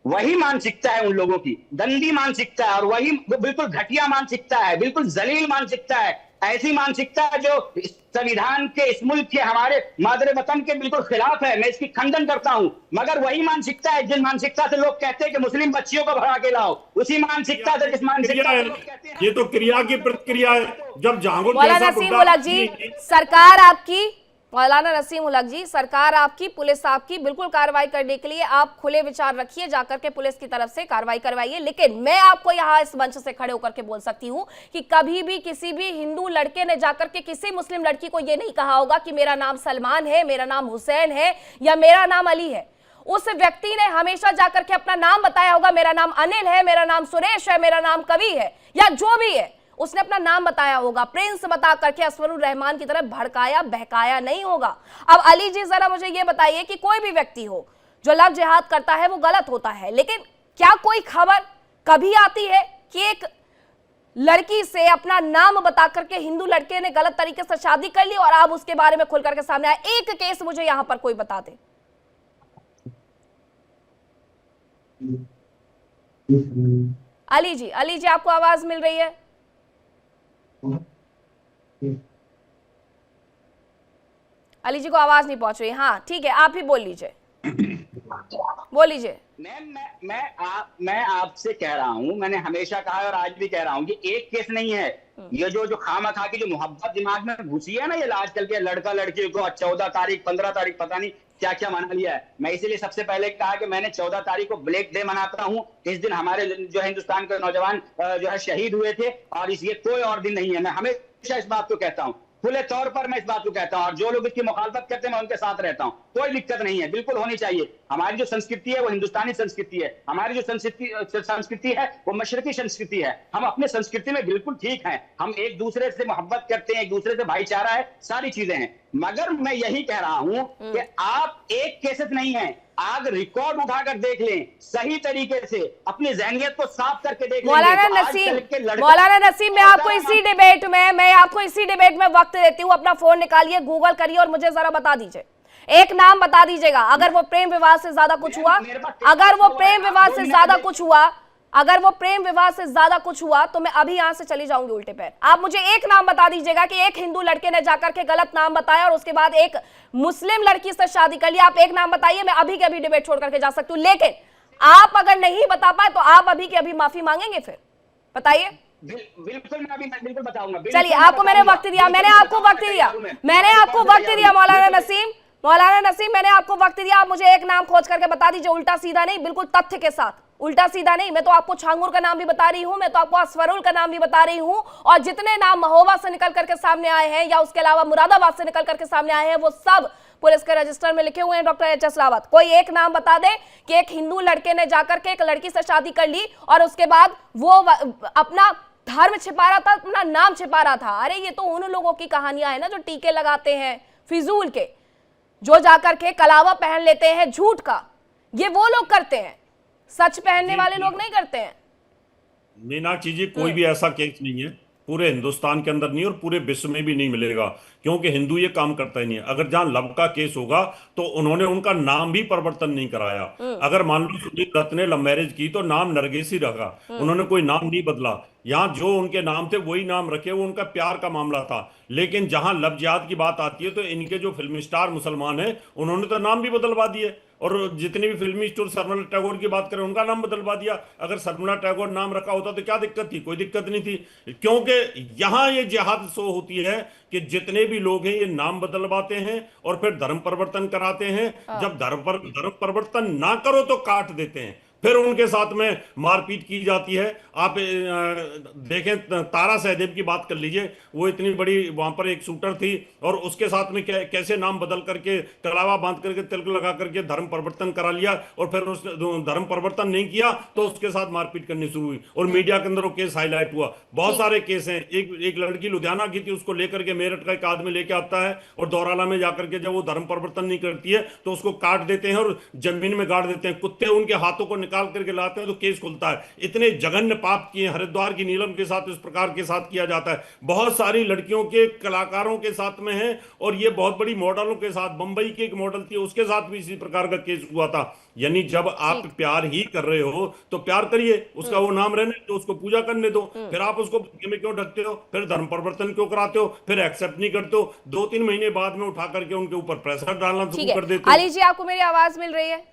वही मानसिकता है उन लोगों की, गंदी मानसिकता है, और वही बिल्कुल घटिया मानसिकता है, बिल्कुल जलील मानसिकता है। ऐसी मानसिकता जो संविधान के, इस मुल्क के, हमारे मादरे वतन के बिल्कुल खिलाफ है। मैं इसकी खंडन करता हूं, मगर वही मानसिकता है जिस मानसिकता से लोग कहते हैं कि मुस्लिम बच्चियों को भगा के लाओ, उसी मानसिकता से, जिस मानसिकता से लोग कहते हैं। ये तो क्रिया की प्रतिक्रिया है। जब जहांगीर मौलाना नसीम उल हक जी, सरकार आपकी मौलाना नसीम उलग जी, सरकार आपकी, पुलिस आपकी, बिल्कुल कार्रवाई करने के लिए आप खुले विचार रखिए, जाकर के पुलिस की तरफ से कार्रवाई करवाइए। लेकिन मैं आपको यहाँ इस मंच से खड़े होकर के बोल सकती हूँ कि कभी भी किसी भी हिंदू लड़के ने जाकर के किसी मुस्लिम लड़की को यह नहीं कहा होगा कि मेरा नाम सलमान है, मेरा नाम हुसैन है या मेरा नाम अली है। उस व्यक्ति ने हमेशा जाकर के अपना नाम बताया होगा, मेरा नाम अनिल है, मेरा नाम सुरेश है, मेरा नाम कवि है या जो भी है, उसने अपना नाम बताया होगा। प्रिंस बता करके असफरुर रहमान की तरफ भड़काया बहकाया नहीं होगा। अब अली जी जरा मुझे ये बताइए कि कोई भी व्यक्ति हो जो लव जिहाद करता है वो गलत होता है, लेकिन क्या कोई खबर कभी आती है कि एक लड़की से अपना नाम बता करके हिंदू लड़के ने गलत तरीके से शादी कर ली और आप उसके बारे में खुल करके सामने आए? एक केस मुझे यहां पर कोई बता दे। अली जी आपको आवाज मिल रही है? अली जी को आवाज नहीं पहुंच रही। हाँ ठीक है, आप ही बोल लीजिए, बोल लीजिए। मैं आपसे कह रहा हूं, मैंने हमेशा कहा है और आज भी कह रहा हूं कि एक केस नहीं है ये जो खामा खा की जो मोहब्बत दिमाग में घुसी है ना, ये आजकल के लड़का लड़की को 14 तारीख 15 तारीख पता नहीं क्या क्या मना लिया है। मैं इसीलिए सबसे पहले कहा कि मैंने 14 तारीख को ब्लैक डे मनाता हूं। इस दिन हमारे जो हिंदुस्तान के नौजवान जो है शहीद हुए थे और ये कोई और दिन नहीं है। मैं हमेशा इस बात को कहता हूं, खुले तौर पर मैं इस बात को कहता हूं, और जो लोग इसकी मुखालफत करते हैं मैं उनके साथ रहता हूं। कोई दिक्कत नहीं है, बिल्कुल होनी चाहिए। हमारी जो संस्कृति है वो हिंदुस्तानी संस्कृति है, हमारी जो संस्कृति है वो मशरकी संस्कृति है। हम अपने संस्कृति में बिल्कुल ठीक हैं, हम एक दूसरे से मोहब्बत करते हैं, एक दूसरे से भाईचारा है, सारी चीजें हैं। मगर मैं यही कह रहा हूं कि आप एक केसेस नहीं है, आप रिकॉर्ड उठाकर देख लें, सही तरीके से अपनी जहनियत को साफ करके देख लें। मौलाना नसीम, मैं आपको इसी डिबेट में वक्त देती हूँ। अपना फोन निकालिए, गूगल करिए और मुझे जरा बता दीजिए, एक नाम बता दीजिएगा। अगर वो प्रेम विवाह से ज्यादा कुछ हुआ, अगर वो प्रेम विवाह से ज्यादा कुछ हुआ तो मैं अभी यहां से चली जाऊंगी उल्टे पैर। आप मुझे एक नाम बता दीजिएगा कि एक हिंदू लड़के ने जाकर के गलत नाम बताया और उसके बाद एक मुस्लिम लड़की से शादी कर लिया। आप एक नाम बताइए, मैं अभी के अभी डिबेट छोड़ करके जा सकती हूँ। लेकिन आप अगर नहीं बता पाए तो आप अभी के अभी माफी मांगेंगे, फिर बताइए। बिल्कुल मैं बिल्कुल बताऊंगा। चलिए, आपको मैंने वक्त दिया, मैंने आपको वक्त दिया मौलाना नसीम, मैंने आपको वक्त दिया। आप मुझे एक नाम खोज करके बता दीजिए, उल्टा सीधा नहीं, बिल्कुल तथ्य के साथ, उल्टा सीधा नहीं। मैं तो आपको छांगुर का नाम भी बता रही हूं, मैं तो आपको असफरुल का नाम भी बता रही हूं, और जितने नाम महोबा से निकल करके सामने आए हैं या उसके अलावा मुरादाबाद से निकल करके सामने आए हैं वो सब पुलिस के रजिस्टर में लिखे हुए हैं। Doctor HS. रावत, कोई एक नाम बता दे कि एक हिंदू लड़के ने जाकर के एक लड़की से शादी कर ली और उसके बाद वो अपना धर्म छिपा रहा था, अपना नाम छिपा रहा था। अरे ये तो उन लोगों की कहानियां है ना जो टीके लगाते हैं फिजूल के, जो जाकर के कलावा पहन लेते हैं झूठ का, ये वो लोग करते हैं, सच पहनने वाले लोग नहीं करते हैं। मीनाक्षी जी, कोई भी ऐसा केस नहीं है पूरे हिंदुस्तान के अंदर नहीं और पूरे विश्व में भी नहीं मिलेगा, क्योंकि हिंदू ये काम करता ही नहीं है। अगर जहां लव का केस होगा तो उन्होंने उनका नाम भी परिवर्तन नहीं कराया। अगर मान लो सुनील दत्त ने लव मैरिज की तो नाम नरगिस ही रखा, उन्होंने कोई नाम नहीं बदला। यहाँ जो उनके नाम थे वही नाम रखे, वो उनका प्यार का मामला था। लेकिन जहां लव जिहाद की बात आती है तो इनके जो फिल्म स्टार मुसलमान हैं उन्होंने तो नाम भी बदलवा दिए, और जितने भी फिल्मी स्टार सरमला टैगोर की बात करें उनका नाम बदलवा दिया। अगर सरमला टैगोर नाम रखा होता तो क्या दिक्कत थी? कोई दिक्कत नहीं थी, क्योंकि यहाँ ये जिहाद शो होती है कि जितने भी लोग हैं ये नाम बदलवाते हैं और फिर धर्म परिवर्तन कराते हैं। जब धर्म परिवर्तन ना करो तो काट देते हैं, फिर उनके साथ में मारपीट की जाती है। आप देखें, तारा सहदेव की बात कर लीजिए, वो इतनी बड़ी वहां पर एक शूटर थी और उसके साथ में कैसे नाम बदल करके कलावा बांध करके तिलक लगा करके धर्म परिवर्तन करा लिया, और फिर उसने धर्म परिवर्तन नहीं किया तो उसके साथ मारपीट करनी शुरू हुई और मीडिया के अंदर वो केस हाईलाइट हुआ। बहुत सारे केस हैं। एक लड़की लुधियाना की थी, उसको लेकर के मेरठ का एक आदमी लेके आता है और दौराला में जाकर के जब वो धर्म परिवर्तन नहीं करती है तो उसको काट देते हैं और जमीन में गाड़ देते हैं, कुत्ते उनके हाथों को निकाल करके लाते हैं तो केस खुलता है। इतने जघन्य पाप किए हरिद्वार की नीलम के साथ इस प्रकार के साथ किया जाता है। बहुत सारी लड़कियों के कलाकारों के साथ में है, और ये बहुत बड़ी मॉडलों के साथ, बंबई की एक मॉडल थी उसके साथ भी इसी प्रकार का केस हुआ था। यानी जब आप प्यार ही कर रहे हो तो प्यार करिए, उसका वो नाम रहने दो, उसको पूजा करने दो, फिर आप उसको में क्यों ढकते हो, फिर धर्म परिवर्तन क्यों कराते हो, फिर एक्सेप्ट नहीं करते हो, 2-3 महीने बाद में उठा करके उनके ऊपर प्रेशर डालना शुरू कर देते हो। अली जी, आपको मेरी आवाज मिल रही है?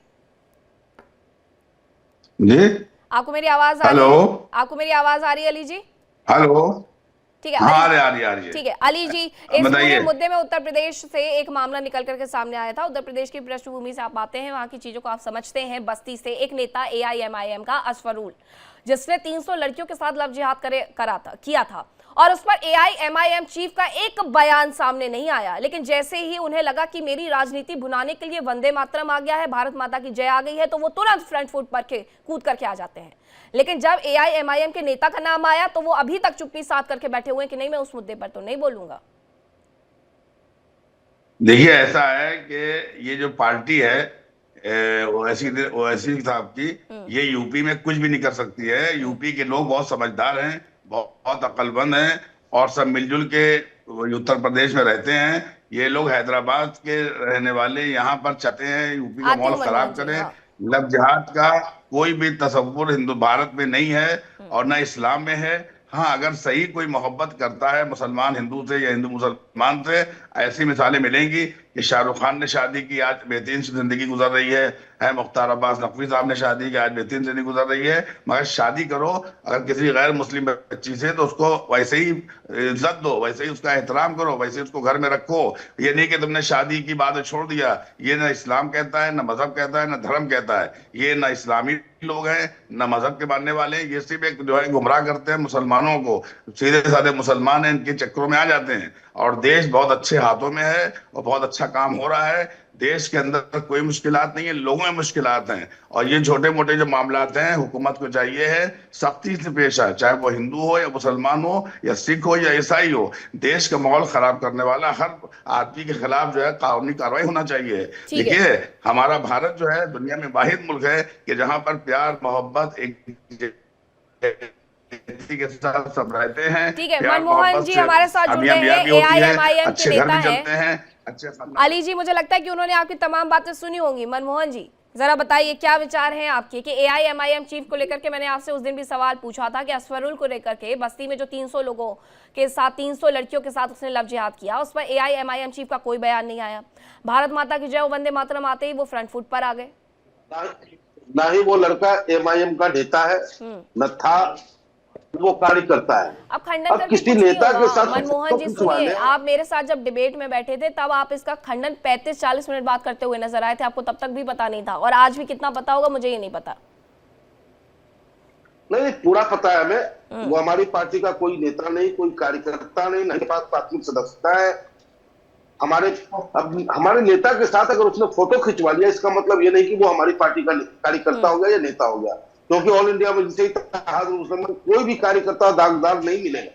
जी, आपको मेरी आवाज आ रही है? आपको मेरी आवाज आ रही है अली जी? हेलो, ठीक है हाँ आ अली, रही है ठीक है अली जी, इस पूरे बताइए। मुद्दे में उत्तर प्रदेश से एक मामला निकल करके सामने आया था। उत्तर प्रदेश की पृष्ठभूमि से आप आते हैं, वहां की चीजों को आप समझते हैं। बस्ती से एक नेता AIMIM का असफरुल, जिसने 300 लड़कियों के साथ लव जिहाद किया था और उस पर AIMIM चीफ का एक बयान सामने नहीं आया, लेकिन जैसे ही उन्हें लगा कि मेरी राजनीति भुनाने के लिए वंदे मातरम आ गया है, भारत माता की जय आ गई है, तो वो तुरंत फ्रंट फुट पर कूद करके आ जाते हैं। लेकिन जब AIMIM के नेता का नाम आया तो वो अभी तक चुप्पी साध करके बैठे हुए हैं कि नहीं, मैं उस मुद्दे पर तो नहीं बोलूंगा। देखिए ऐसा है कि ये जो पार्टी है ओवैसी साहब की, ये यूपी में कुछ भी नहीं कर सकती है। यूपी के लोग बहुत समझदार हैं, बहुत अक्लमंद हैं और सब मिलजुल के उत्तर प्रदेश में रहते हैं। ये लोग हैदराबाद के रहने वाले यहाँ पर चाहते हैं यूपी का माहौल खराब करें। लव जिहाद का कोई भी तस्वुर हिंदू भारत में नहीं है और न इस्लाम में है। हाँ, अगर सही कोई मोहब्बत करता है मुसलमान हिंदू से या हिंदू मुसलमान से, ऐसी मिसालें मिलेंगी कि शाहरुख खान ने शादी की, आज बेहतरीन जिंदगी गुजर रही है मुख्तार अब्बास नकवी साहब ने शादी की, आज बेहतरीन जिंदगी गुजर रही है। मगर शादी करो अगर किसी गैर मुस्लिम बच्ची से, तो उसको वैसे ही इज्जत दो, वैसे ही उसका एहतराम करो, वैसे ही उसको घर में रखो। ये नहीं कि तुमने शादी की बात छोड़ दिया। ये ना इस्लाम कहता है, ना मजहब कहता है, ना धर्म कहता है। ये ना इस्लामी लोग हैं ना मजहब के मानने वाले हैं। ये सिर्फ एक जो है गुमराह करते हैं मुसलमानों को। सीधे साधे मुसलमान हैं, इनके चक्करों में आ जाते हैं। और देश बहुत अच्छे हाथों में है और बहुत अच्छा काम हो रहा है। देश के अंदर कोई मुश्किलात नहीं है, लोगों में मुश्किलात हैं। और ये छोटे मोटे जो मामलात हैं, हुकूमत को चाहिए है सख्ती से पेश आए, चाहे वो हिंदू हो या मुसलमान हो या सिख हो या ईसाई हो। देश का माहौल खराब करने वाला हर आदमी के खिलाफ जो है कानूनी कार्रवाई होना चाहिए। देखिए हमारा भारत जो है दुनिया में वाहिद मुल्क है कि जहां पर प्यार मोहब्बत एक के साथ सब रहते हैं। ठीक है, मनमोहन जी हमारे साथ जुड़ गए हैं, AIMIM के नेता हैं। अली जी, मुझे लगता है कि उन्होंने आपकी तमाम बातें सुनी होंगी। मनमोहन जी जरा बताइए क्या विचार हैं आपके कि AIMIM चीफ को लेकर के मैंने आपसे उस दिन भी सवाल पूछा था कि असफरुल को लेकर के बस्ती में जो 300 लोगों के साथ 300 लड़कियों के साथ उसने लव जिहाद किया, उस पर AIMIM चीफ का कोई बयान नहीं आया। भारत माता की जय वंदे मातरम आते ही वो फ्रंट फुट पर आ गए। ना ही वो लड़का MIM का नेता है, न था वो कार्य करता है। अब खंडन करके किसी नेता के साथ मनमोहन जी सुनिए, आप मेरे साथ जब डिबेट में बैठे थे तब आप इसका खंडन 35-40 मिनट बात करते हुए नजर आए थे। आपको तब तक भी पता नहीं था और आज भी कितना पता होगा मुझे ये नहीं पता। नहीं, पूरा पता है हमें। वो हमारी पार्टी का कोई नेता नहीं, कोई कार्यकर्ता नहीं, नहीं पास प्राथमिक सदस्यता है। हमारे नेता के साथ अगर उसने फोटो खिंचवा लिया, इसका मतलब ये नहीं कि वो हमारी पार्टी का कार्यकर्ता हो गया या नेता हो गया। क्योंकि ऑल इंडिया में जिसे मुसलमान कोई भी कार्यकर्ता दागदार नहीं मिलेगा।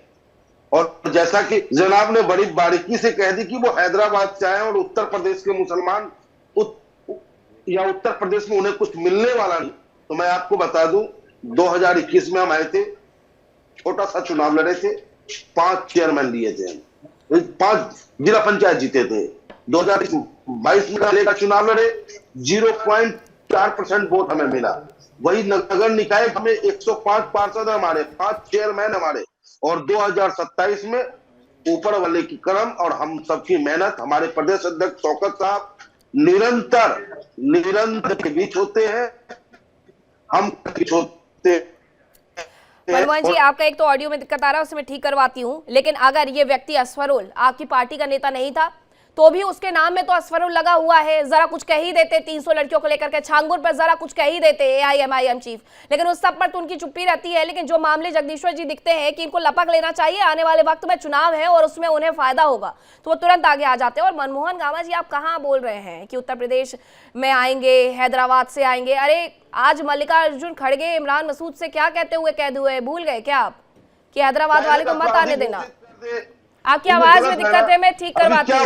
और जैसा कि जनाब ने बड़ी बारीकी से कह दी कि वो हैदराबाद से आए और उत्तर प्रदेश के मुसलमान या उत्तर प्रदेश में उन्हें कुछ मिलने वाला नहीं, तो मैं आपको बता दूं 2021 में हम आए थे, छोटा सा चुनाव लड़े थे, 5 चेयरमैन लिए थे, 5 जिला पंचायत जीते थे। 2022 में चुनाव लड़े, 0.4% वोट हमें मिला। वही नगर निकाय हमें 105 पार्षद हमारे, 5 चेयरमैन हमारे। और 2027 में ऊपर वाले की करम और हम सबकी मेहनत, हमारे प्रदेश अध्यक्ष शौकत साहब निरंतर के बीच होते हैं, हम बीच होते हैं। मनमोहन जी, आपका एक तो ऑडियो में दिक्कत आ रहा है, उसे मैं ठीक करवाती हूँ। लेकिन अगर ये व्यक्ति असफरुल आपकी पार्टी का नेता नहीं था तो भी उसके नाम में तो असफरुल लगा हुआ है। जरा कुछ कह ही देते 300 लड़कियों को लेकर के, छांगुर पर जरा कुछ कह ही देते AIMIM चीफ, लेकिन उस सब पर तो उनकी चुप्पी रहती है। लेकिन जो मामले जगदीश्वर जी दिखते हैं कि इनको लपक लेना चाहिए, आने वाले वक्त में चुनाव है और उसमें उन्हें फायदा होगा, तो वो तुरंत आगे आ जाते हैं। और मनमोहन गामा जी, आप कहाँ बोल रहे हैं कि उत्तर प्रदेश में आएंगे, हैदराबाद से आएंगे? अरे आज मल्लिकार्जुन खड़गे इमरान मसूद से क्या कहते हुए कह हुए, भूल गए क्या आप कि हैदराबाद वाले को मत आने देना? आपकी आवाज में दिक्कत है, मैं ठीक करवाती हूँ।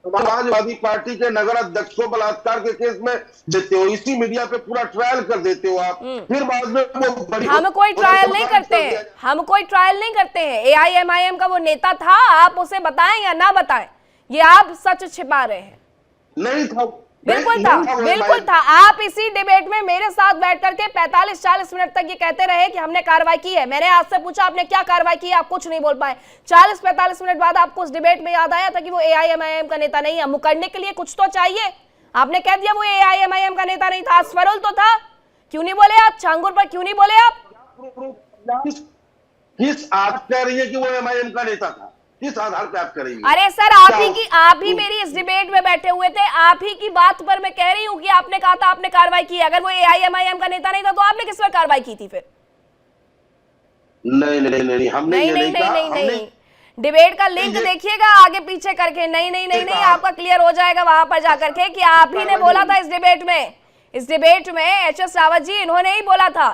समाजवादी पार्टी के नगर अध्यक्ष को बलात्कार के केस में देते हो, इसी मीडिया पे पूरा ट्रायल कर देते हो आप। फिर बाद में वो हम कोई ट्रायल नहीं करते हैं, हम कोई ट्रायल नहीं करते हैं। AIMIM का वो नेता था, आप उसे बताएं या ना बताएं, ये आप सच छिपा रहे हैं। नहीं था, बिल्कुल था, बिल्कुल था। आप इसी डिबेट में मेरे साथ बैठ करके 45-40 मिनट तक ये कहते रहे कि हमने कार्रवाई की है। मैंने आपसे पूछा आपने क्या कार्रवाई की है, आप कुछ नहीं बोल पाए। 40-45 मिनट बाद आपको उस डिबेट में याद आया था कि वो AIMIM का नेता नहीं है। मुकरने के लिए कुछ तो चाहिए। आपने कह दिया वो AIMIM का नेता नहीं था, असफरुल तो था। क्यों नहीं बोले आप? छांगुर पर क्यों नहीं बोले आप? किस आधार कह रही है कि वो एमआईएम का नेता था? किस आधार पे आप करेंगे? अरे सर, आप ही मेरी इस डिबेट में बैठे हुए थे, आप ही की बात पर मैं कह रही हूँ कि आपने कहा था आपने कार्रवाई की। अगर वो एआईएमआईएम का नेता नहीं था तो आपने किस पर कार्रवाई की थी फिर? नहीं, हमने ये नहीं कहा। नहीं, डिबेट का लिंक देखिएगा आगे पीछे करके। नहीं, आपका क्लियर हो जाएगा वहां पर जाकर के कि आप ही ने बोला था इस डिबेट में एचएस रावत जी, इन्होंने ही बोला था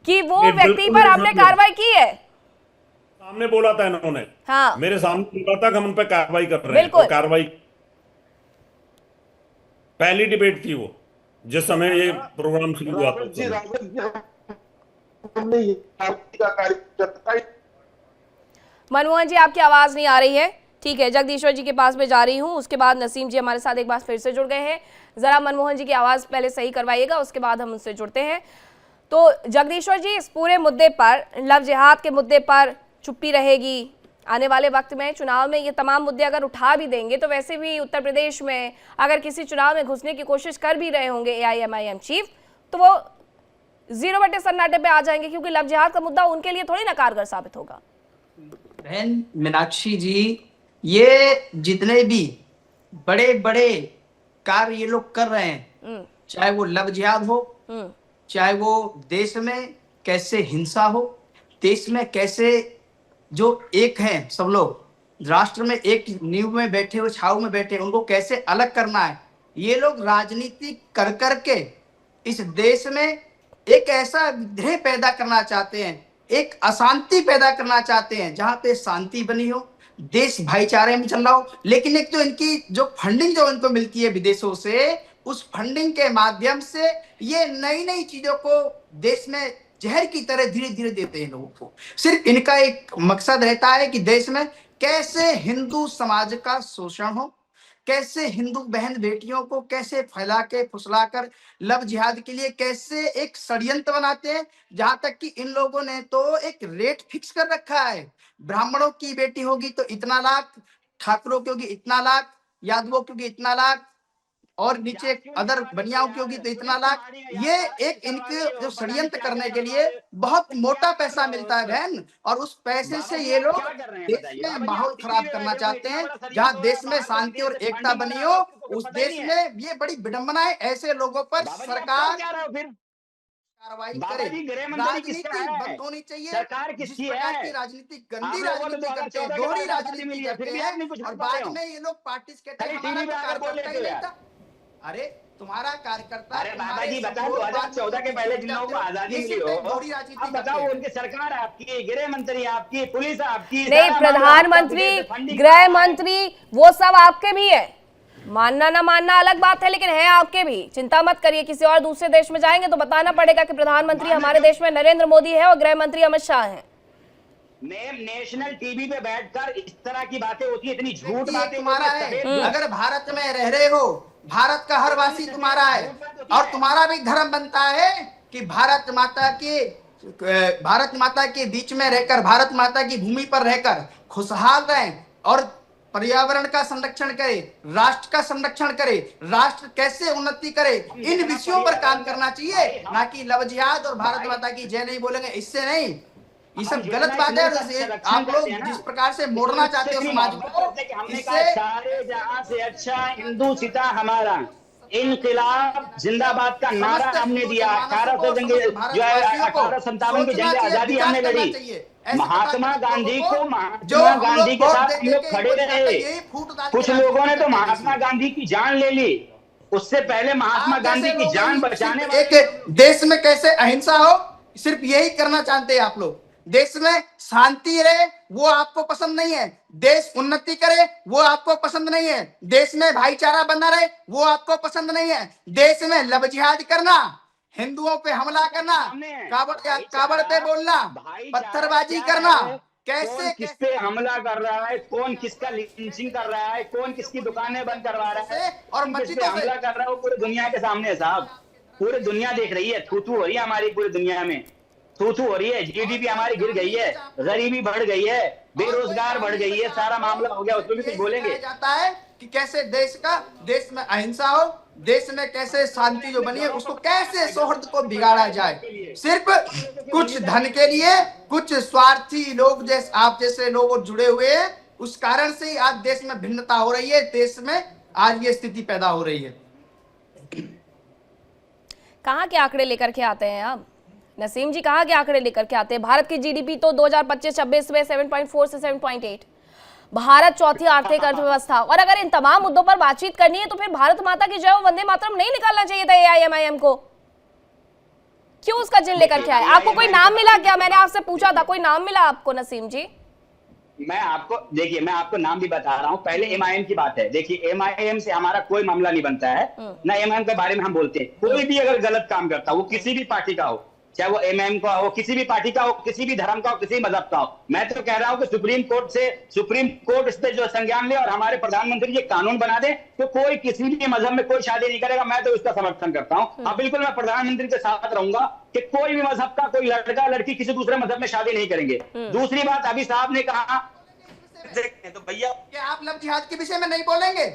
कि वो व्यक्ति पर हमने कार्रवाई की है। सामने बोला था इन्होंने, हाँ, मेरे सामने बोला था कि हम उन पर कार्रवाई कर रहे हैं। बिल्कुल। तो कार्रवाई पहली डिबेट थी वो, जिस समय ये प्रोग्राम शुरू हुआ था। मनमोहन जी, आपकी आवाज नहीं आ रही है। ठीक है, जगदीश्वर जी के पास में जा रही हूँ, उसके बाद नसीम जी हमारे साथ एक बार फिर से जुड़ गए हैं। जरा मनमोहन जी की आवाज पहले सही करवाइएगा, उसके बाद हम उनसे जुड़ते हैं। तो जगदीश्वर जी, इस पूरे मुद्दे पर, लव जिहाद के मुद्दे पर चुप्पी रहेगी? आने वाले वक्त में चुनाव में ये तमाम मुद्दे अगर उठा भी देंगे तो वैसे भी उत्तर प्रदेश में अगर किसी चुनाव में घुसने की कोशिश कर भी रहे होंगे एआईएमआईएम चीफ, तो वो 0 बटे सन्नाटे पे आ जाएंगे, क्योंकि लव जिहाद का मुद्दा उनके लिए थोड़ी ना कारगर साबित होगा। बहन मीनाक्षी जी, ये जितने भी बड़े बड़े कार्य ये लोग कर रहे हैं, चाहे वो लव जिहाद हो, चाहे वो देश में कैसे हिंसा हो, देश में कैसे जो एक हैं सब लोग राष्ट्र में एक नींव में बैठे हुए, छाव में बैठे, उनको कैसे अलग करना है, ये लोग राजनीति कर करके इस देश में एक ऐसा विद्रोह पैदा करना चाहते हैं, एक अशांति पैदा करना चाहते हैं जहां पे शांति बनी हो, देश भाईचारे में चल रहा हो। लेकिन एक तो इनकी जो फंडिंग जो इनको मिलती है विदेशों से, उस फंडिंग के माध्यम से ये नई नई चीजों को देश में जहर की तरह धीरे धीरे देते हैं लोगों को। सिर्फ इनका एक मकसद रहता है कि देश में कैसे हिंदू समाज का शोषण हो, कैसे हिंदू बहन बेटियों को कैसे फैला के फुसला कर लव जिहाद के लिए कैसे एक षड्यंत्र बनाते हैं। जहां तक कि इन लोगों ने तो एक रेट फिक्स कर रखा है, ब्राह्मणों की बेटी होगी तो इतना लाख, ठाकुरों की होगी इतना लाख, यादवों की होगी इतना लाख, और नीचे अदर बनियाओं की होगी तो इतना लाख। ये एक इनके जो षड्यंत्र करने के लिए बहुत मोटा पैसा मिलता है बहन, और उस पैसे से ये लोग देश में माहौल खराब करना चाहते हैं। जहां देश में शांति और एकता बनी हो, उस देश में ये बड़ी विडंबना है। ऐसे लोगों पर सरकार कार्रवाई करे। राजनीति बंद होनी चाहिए। सरकार किसकी है? राजनीति गंदी राजनीति करते हैं, दोहरी राजनीति करते हैं, और बाद में ये लोग पार्टी के अरे तुम्हारा कार्यकर्ता, अरे बाबा जी बताओ, 2014 के पहले जिन लोगों को आजादी मिली हो, अब बताओ उनकी सरकार आपकी, गृह मंत्री आपकी, पुलिस आपकी, नहीं, प्रधानमंत्री, गृह मंत्री, वो सब आपके भी है। मानना ना मानना अलग बात है, लेकिन है आपके भी। चिंता मत करिए, किसी और दूसरे देश में जाएंगे तो बताना पड़ेगा कि प्रधानमंत्री हमारे देश में नरेंद्र मोदी है और गृह मंत्री अमित शाह है। नेशनल टीवी पे बैठकर इस तरह की बातें होती है, इतनी झूठ बातें तुम्हारा है। अगर भारत में रह रहे हो, भारत का हर वासी तुम्हारा है, और तुम्हारा भी धर्म बनता है कि भारत माता के बीच में रहकर, भारत माता की भूमि पर रहकर खुशहाल रहें और पर्यावरण का संरक्षण करे, राष्ट्र का संरक्षण करे, राष्ट्र कैसे उन्नति करे, इन विषयों पर काम करना चाहिए। ना कि लव जिहाद और भारत माता की जय नहीं बोलेंगे, इससे नहीं। ये सब गलत बात है। आप लोग जिस प्रकार से मोड़ना चाहते हो समाज को, इससे सारे जहां से अच्छा हिंदू सीता हमारा, इनकलाब जिंदाबाद का नारा हमने दिया। 1857 की जंग आजादी हमने लड़ी। महात्मा गांधी के साथ हम लोग खड़े रहे। कुछ लोगों ने तो महात्मा गांधी की जान ले ली, उससे पहले महात्मा गांधी की जान बचाने एक देश में कैसे अहिंसा हो, सिर्फ यही करना चाहते हैं आप लोग। देश में शांति रहे वो आपको पसंद नहीं है, देश उन्नति करे वो आपको पसंद नहीं है, देश में भाईचारा बना रहे वो आपको पसंद नहीं है, देश में लव जिहाद करना, हिंदुओं पे हमला करना, कावड़ पे बोलना, पत्थरबाजी करना, कैसे किस पे हमला कर रहा है, कौन किसका लिंचिंग कर रहा है, कौन किसकी दुकानें बंद करवा रहा है और किस पे हमला कर रहा है, वो पूरी दुनिया के सामने है साहब। पूरी दुनिया देख रही है, थू थू हो रही है हमारी पूरी दुनिया में, थू थू हो रही है। जीडीपी हमारी गिर गई है, गरीबी बढ़ गई है, बेरोजगार बढ़ गई है, सारा मामला हो गया। उसमें भी कुछ बोलेंगे जाता है कि कैसे देश में अहिंसा हो, देश में कैसे शांति जो बनी है उसको कैसे सौहार्द को बिगाड़ा जाए, सिर्फ कुछ धन के लिए कुछ स्वार्थी लोग जैसे आप जैसे लोग जुड़े हुए हैं, उस कारण से ही आज देश में भिन्नता हो रही है, देश में आज ये स्थिति पैदा हो रही है। कहाँ के आंकड़े लेकर के आते हैं आप नसीम जी, कहाँ के आंकड़े लेकर के आते हैं? भारत की जीडीपी तो 2025-26 में 7.4 से 7.8, भारत चौथी आर्थिक अर्थव्यवस्था। और अगर इन तमाम मुद्दों पर बातचीत करनी है तो फिर भारत माता की जय वंदे मातरम नहीं निकालना चाहिए था एआईएमआईएम को? क्यों उसका जिन लेकर के आए? आपको कोई नाम मिला क्या? मैंने आपसे पूछा था, कोई नाम मिला आपको नसीम जी? मैं आपको नाम भी बता रहा हूं। पहले एमआईएम की बात है। देखिए, एमआईएम से हमारा कोई मामला नहीं बनता है, ना एमआईएम के बारे में हम बोलते हैं। कोई भी अगर गलत काम करता हो, वो किसी भी पार्टी का हो, चाहे वो एमआईएम का हो, किसी भी पार्टी का हो, किसी भी धर्म का हो, किसी मजहब का हो, मैं तो कह रहा हूं कि सुप्रीम कोर्ट इस पे जो संज्ञान ले और हमारे प्रधानमंत्री ये कानून बना दे तो कोई किसी भी मजहब में कोई शादी नहीं करेगा। मैं तो इसका समर्थन करता हूं। हाँ, बिल्कुल मैं प्रधानमंत्री के साथ रहूंगा कि कोई भी मजहब का कोई लड़का लड़की किसी दूसरे मजहब में शादी नहीं करेंगे। दूसरी बात, अभी साहब ने कहा तो भैया क्या आप लव जिहाद के विषय में नहीं बोलेंगे?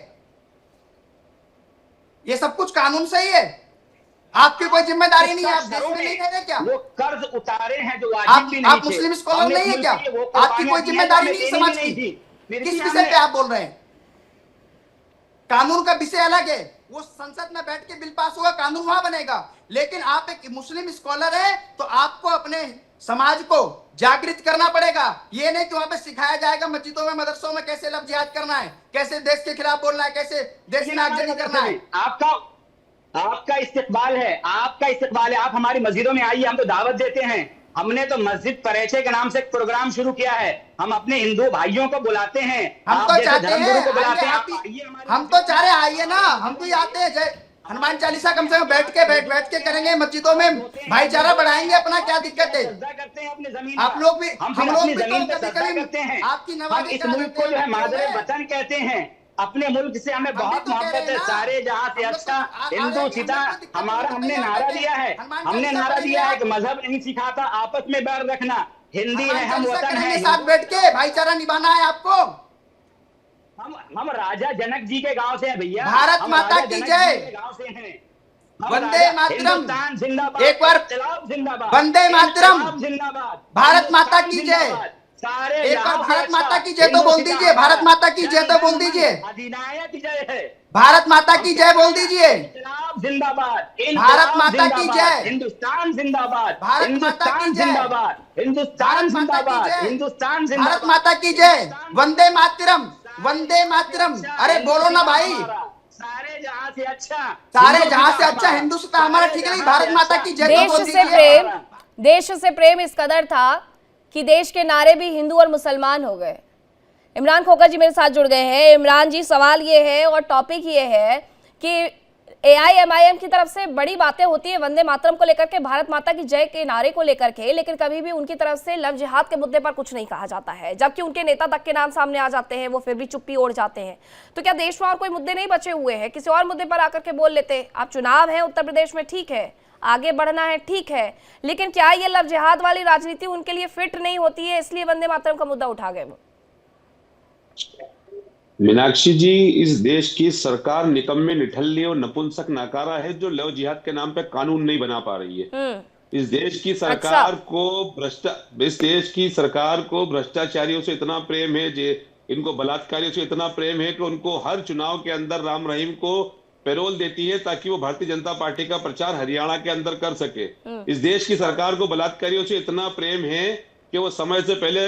ये सब कुछ कानून से ही है, आपकी कोई जिम्मेदारी नहीं है, आप देश में नहीं रह रहे क्या? वो कर्ज उतारे हैं जो वाजिब भी नहीं आप मुस्लिम स्कॉलर नहीं है क्या? आपकी कोई जिम्मेदारी नहीं समाज की? किस विषय पे आप बोल रहे हैं? कानून का विषय अलग है, वो संसद में बैठ के बिल पास होगा, कानून वहां बनेगा। लेकिन आप एक मुस्लिम स्कॉलर है तो आपको अपने समाज को जागृत करना पड़ेगा। ये नहीं कि वहां पे सिखाया जाएगा मस्जिदों में मदरसों में कैसे लव जिहाद करना है, कैसे देश के खिलाफ बोलना है, कैसे देश में आगजनी करना है। आपका इस्तेकबाल है, आप हमारी मस्जिदों में आइए, हम तो दावत देते हैं। हमने तो मस्जिद परिचय के नाम से एक प्रोग्राम शुरू किया है। हम अपने हिंदू भाइयों को बुलाते हैं, हम तो चाहते हैं, हम तो चाह रहे आइए ना, हम तो आते हैं। जय हनुमान चालीसा कम से कम बैठ के करेंगे मस्जिदों में, भाईचारा बढ़ाएंगे अपना, क्या दिक्कत है? आप लोग भी, हम लोग भी जमीन पे सजदा करते हैं। आपकी नवाज़ी इस मुल्क को जो है मादरे वतन कहते हैं। अपने मुल्क से हमें बहुत मोहब्बत है। सारे जहां से अच्छा हिंदू सीता हमारा, हमने नारा दिया है कि मजहब नहीं सिखाता आपस में बैर रखना, हिंदी है, हम वतन है। साथ बैठ के भाईचारा निभाना है आपको। हम राजा जनक जी के गांव से हैं भैया। भारत माता की जय, गांव से हैं। वंदे मातरम, जिंदाबाद, एक बार जिंदाबाद, वंदे मातरम, जिंदाबाद, भारत माता की जय। सारे एक बार भारत माता की जय तो बोल दीजिए, भारत माता की जय तो बोल दीजिए, अधिनायक की जय है, भारत माता की जय बोल दीजिए। जिंदाबाद, भारत माता की जय, हिंदुस्तान जिंदाबाद, भारत माता की जय, जिंदाबाद, हिंदुस्तान जिंदाबाद, हिंदुस्तान जिंदाबाद, भारत माता की जय, वंदे मातरम, वंदे मातरम। अरे बोलो ना भाई, सारे जहां से अच्छा, सारे जहां से अच्छा हिंदुस्तान हमारा ठीक नहीं, भारत माता की जय तो देश बोल से दीजिए। प्रेम, देश से प्रेम इस कदर था कि देश के नारे भी हिंदू और मुसलमान हो गए। इमरान खोखर जी मेरे साथ जुड़ गए हैं। इमरान जी, सवाल ये है और टॉपिक ये है कि एआईएमआईएम की तरफ से बड़ी बातें होती है वंदे मातरम को लेकर के, भारत माता की जय के नारे को लेकर के, लेकिन कभी भी उनकी तरफ से लव जिहाद के मुद्दे पर कुछ नहीं कहा जाता है। जबकि उनके नेता तक के नाम सामने आ जाते हैं, वो फिर भी चुप्पी ओढ़ जाते हैं। तो क्या देश में और कोई मुद्दे नहीं बचे हुए हैं? किसी और मुद्दे पर आकर के बोल लेते। आप चुनाव है उत्तर प्रदेश में, ठीक है, आगे बढ़ना है, ठीक है, लेकिन क्या ये लव जिहाद वाली राजनीति उनके लिए फिट नहीं होती है, इसलिए वंदे मातरम का मुद्दा उठा गए वो? मीनाक्षी जी, इस देश की सरकार निकम्मे, निठल्ले और नपुंसक नाकारा है जो लव जिहाद के नाम पे कानून नहीं बना पा रही है। इस देश की सरकार को भ्रष्टाचारियों से इतना प्रेम है, इनको बलात्कारियों से इतना प्रेम है कि उनको हर चुनाव के अंदर राम रहीम को पैरोल देती है ताकि वो भारतीय जनता पार्टी का प्रचार हरियाणा के अंदर कर सके। इस देश की सरकार को बलात्कारियों से इतना प्रेम है कि वो समय से पहले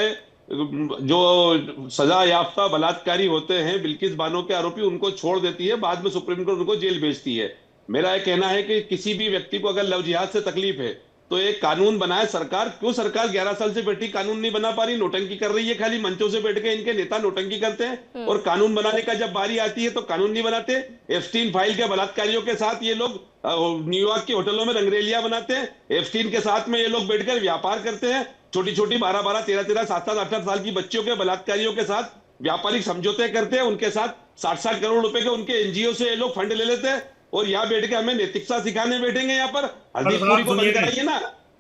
जो सजा याफ्ता बलात्कारी होते हैं, बिल्किस बानो के आरोपी, उनको छोड़ देती है, बाद में सुप्रीम कोर्ट उनको जेल भेजती है। मेरा यह कहना है कि किसी भी व्यक्ति को अगर लव जिहाद से तकलीफ है तो एक कानून बनाए सरकार। क्यों सरकार 11 साल से बैठी कानून नहीं बना पा रही? नोटंकी कर रही है, खाली मंचों से बैठ के इनके नेता नोटंकी करते हैं और कानून बनाने का जब बारी आती है तो कानून नहीं बनाते। एप्स्टीन फाइल के बलात्कारियों के साथ ये लोग न्यूयॉर्क के होटलों में रंगरेलियां बनाते हैं। एप्स्टीन के साथ में ये लोग बैठकर व्यापार करते हैं। छोटी छोटी 12-12, 13-13, 7-7, 8-8 साल की बच्चियों के बलात्कारियों के साथ व्यापारिक समझौते करते हैं। उनके साथ 60-60 करोड़ रुपए के उनके एनजीओ से ये लोग फंड ले लेते हैं और यहाँ बैठ के हमें नैतिकता सिखाने बैठेंगे। यहाँ पर हरदीप पुरी को बंद कराइए ना।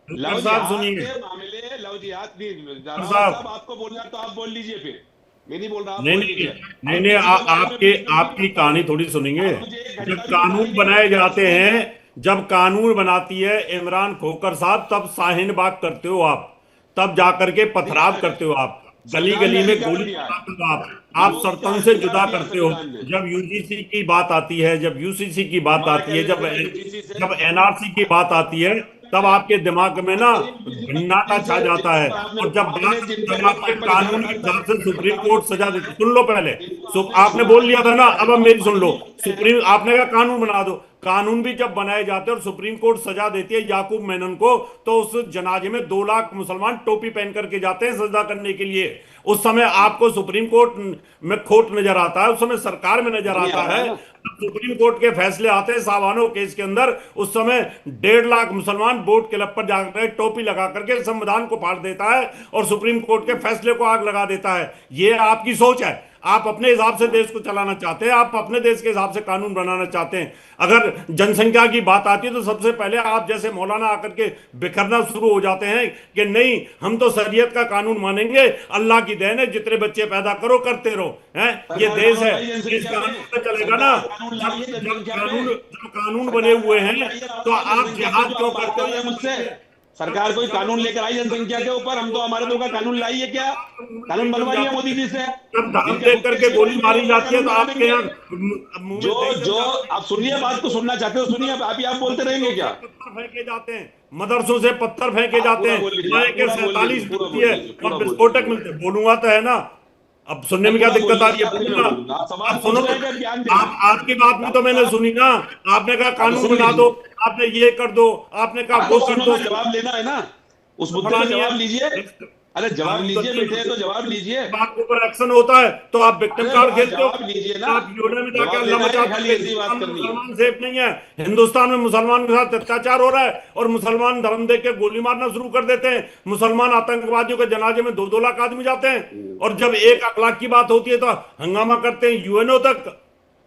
लव जिहाद के मामले, लव जिहाद साहब आपको बोलना तो आप बोल लीजिए फिर। मैं नहीं बोल रहा, आप नहीं बोल नहीं लीजिए। नहीं नहीं आपकी कहानी थोड़ी सुनेंगे। जब कानून बनाए जाते हैं, जब कानून बनाती है इमरान खोखर साहब, तब शाहीन बाग करते हो आप, तब जाकर के पथराव करते हो आप, गली संविधान गली ने में अधिकार गोली दिया है। चलाते हो आप जो सरपंच उसका से अधिकार जुदा दिया करते हो। संविधान ने। जब यूजीसी की बात आती है, जब यूसीसी की बात हमारा आती है, कहने जब का मतलब UGC से- जब एनआरसी की बात आती है, तब आपके दिमाग में ना भिन्नता छा जाता है। और जब आपके कानून के हिसाब से सुप्रीम कोर्ट सजा देती, सुन लो पहले, आपने बोल लिया था ना, अब मेरी सुन लो। सुप्रीम आपने कहा कानून बना दो, कानून भी जब बनाए जाते हैं और सुप्रीम कोर्ट सजा देती है याकूब मेनन को, तो उस जनाजे में 2 लाख मुसलमान टोपी पहन करके जाते हैं सजदा करने के लिए। उस समय आपको सुप्रीम कोर्ट में खोट नजर आता है, उस समय सरकार में नजर आता है। सुप्रीम कोर्ट के फैसले आते हैं सावानो केस के अंदर, उस समय 1.5 लाख मुसलमान बोट क्लब पर जाकर टोपी लगा करके संविधान को फाड़ देता है और सुप्रीम कोर्ट के फैसले को आग लगा देता है। ये आपकी सोच है, आप अपने हिसाब से देश को चलाना चाहते हैं, आप अपने देश के हिसाब से कानून बनाना चाहते हैं। अगर जनसंख्या की बात आती है तो सबसे पहले आप जैसे मौलाना आकर के बिखरना शुरू हो जाते हैं कि नहीं हम तो शरीयत का कानून मानेंगे, अल्लाह की देन है, जितने बच्चे पैदा करो करते रहो, हैं ये देश है, इस कानून पे चलेगा ना। जब कानून बने हुए हैं तो आप जिहाद क्यों करते हो मुझसे? सरकार कोई कानून लेकर आई जनसंख्या के ऊपर, हम तो हमारे लोगों का कानून लाई है क्या? कानून बनवाई है मोदी जी से। जब धर्म देख करके गोली मारी जाती है तो आपके यहाँ जो आप सुनिए, बात को सुनना चाहते हो सुनिए, अभी आप बोलते रहेंगे क्या? पत्थर फेंके जाते हैं, मदरसों से पत्थर फेंके जाते हैं, 47 मिलती है और विस्फोटक मिलते हैं। बोलूंगा तो है ना, अब सुनने में क्या दिक्कत आ रही है? बोलूंगा, अब सुनो, आपकी बात भी तो मैंने सुनी ना, आपने कहा कानून बना दो, आपने ये कर दो, आपने कहा वो कर दो। जवाब लेना है ना, उस मुद्दे पे जवाब लीजिए। अरे जवाब लीजिए, बैठे तो जवाब लीजिए। बात के ऊपर एक्शन होता है तो आप विक्टिम कार्ड खेलते हो, जवाब लीजिए ना। आप यूरोप में जाके अल्लाह जवाब मचाते खाली हैं। ऐसी बात करनी है। मुसलमान सेफ नहीं है, हिंदुस्तान में मुसलमान के साथ अत्याचार हो रहा है और मुसलमान धर्म देख के गोली मारना शुरू कर देते हैं। मुसलमान आतंकवादियों के जनाजे में 2-2 लाख आदमी जाते हैं और जब 1 लाख की बात होती है तो हंगामा करते हैं यूएनओ तक।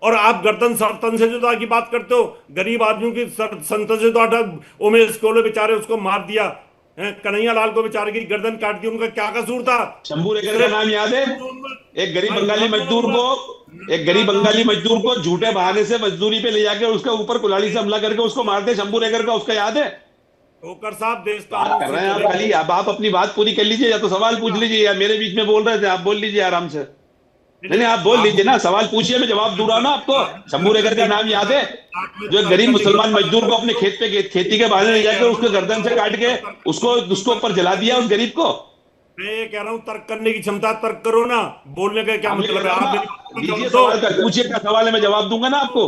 और आप गर्दन सर्तन से जुदा की बात करते हो, गरीब आदमियों की संतन से तो हटा, उमेश कोले बेचारे उसको मार दिया, कन्हैया लाल को बेचारे की गर्दन काट दी, उनका क्या कसूर था? शंभू रेखर का नाम याद है? एक गरीब बंगाली मजदूर को झूठे बहाने से मजदूरी पे ले जाके उसके ऊपर कुल्हाड़ी से हमला करके उसको मारते, शंभू रेखर का, उसका याद है? खोखर साहब देश बात कर रहे हैं आप खाली, अब आप अपनी बात पूरी कर लीजिए, या तो सवाल पूछ लीजिए, या मेरे बीच में बोल रहे थे आप बोल लीजिए आराम से। नहीं आप बोल लीजिए ना, सवाल पूछिए, मैं जवाब दूं रहा ना आपको। शंभू रेखर का नाम याद है? जो गरीब मुसलमान मजदूर को अपने खेत पे खेती के बहाने ले जाकर उसको गर्दन से काट के उसको ऊपर जला दिया उस गरीब को। मैं ये कह रहा हूँ तर्क करने की क्षमता, तर्क करो ना, बोलने का क्या मतलब है? आप लीजिए सवाल का, पूछिए क्या सवाल है, मैं जवाब दूंगा ना आपको।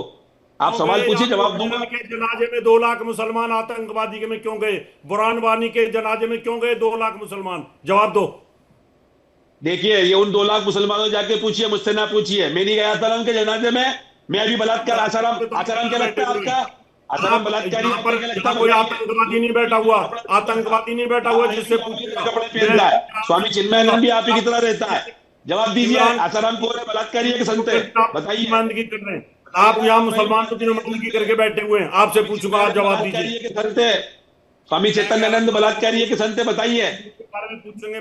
आप सवाल पूछिए, जवाब दूंगा। के जनाजे में 2 लाख मुसलमान आतंकवादी के में क्यों गए? बुरहान वानी के जनाजे में क्यों गए 2 लाख मुसलमान? जवाब दो। देखिए, ये उन 2 लाख मुसलमानों जाके पूछिए, मुझसे ना पूछिए। मैं नहीं गया था उनके जनाजे में। मैं अभी बलात्कार आसाराम क्या लगता है आपका? आसाराम बलात्कारी क्या लगता है? कोई आतंकवादी नहीं बैठा हुआ, आतंकवादी नहीं बैठा हुआ जिससे कपड़े पहनता है। स्वामी चिन्मयानंद भी आप ही की तरह रहता है। जवाब दीजिए, आसाराम को बलात्कारी है कि संत है? बताइए। नुमाइंदगी कर रहे हैं आप, यहाँ मुसलमान की नुमाइंदगी करके बैठे हुए हैं। आपसे पूछूंगा, आप जवाब दीजिए। संत है स्वामी चैतन्यानंद बलात्कारी है कि संत है? बताइए,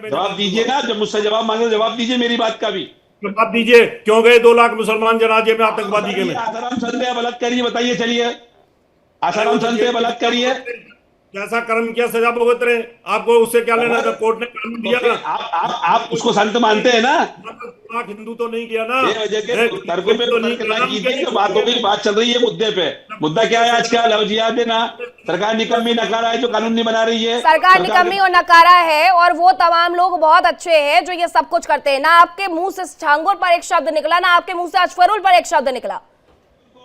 जवाब दीजिए ना। जब मुझसे जवाब मांगे जवाब दीजिए मेरी बात का भी। जवाब दीजिए, क्यों गए 2 लाख मुसलमान जनाजे में आतंकवादी के में? आसाराम संत है बलात्कारी है? बताइए, चलिए। आसाराम संत है बलात्कारी है? जैसा कर्म किया सजा भुगत रहे, आपको उससे क्या लेना था? कोर्ट ने कानून दिया ना, आप उसको संत मानते हैं ना? हिंदू तो नहीं किया ना, तर्कों पे तो नहीं कीजिए। बात हो गई, बात चल रही है मुद्दे पे। मुद्दा क्या है आज का? लव जिहाद है ना? सरकार निकम्मी नकारा है जो कानून नहीं बना रही है। सरकार निकम्मी और नकारा है, और वो तमाम लोग बहुत अच्छे हैं जो ये सब कुछ करते हैं। ना आपके मुंह से छांगुर पर एक शब्द निकला, ना आपके मुंह से अजफरुल पर एक शब्द निकला।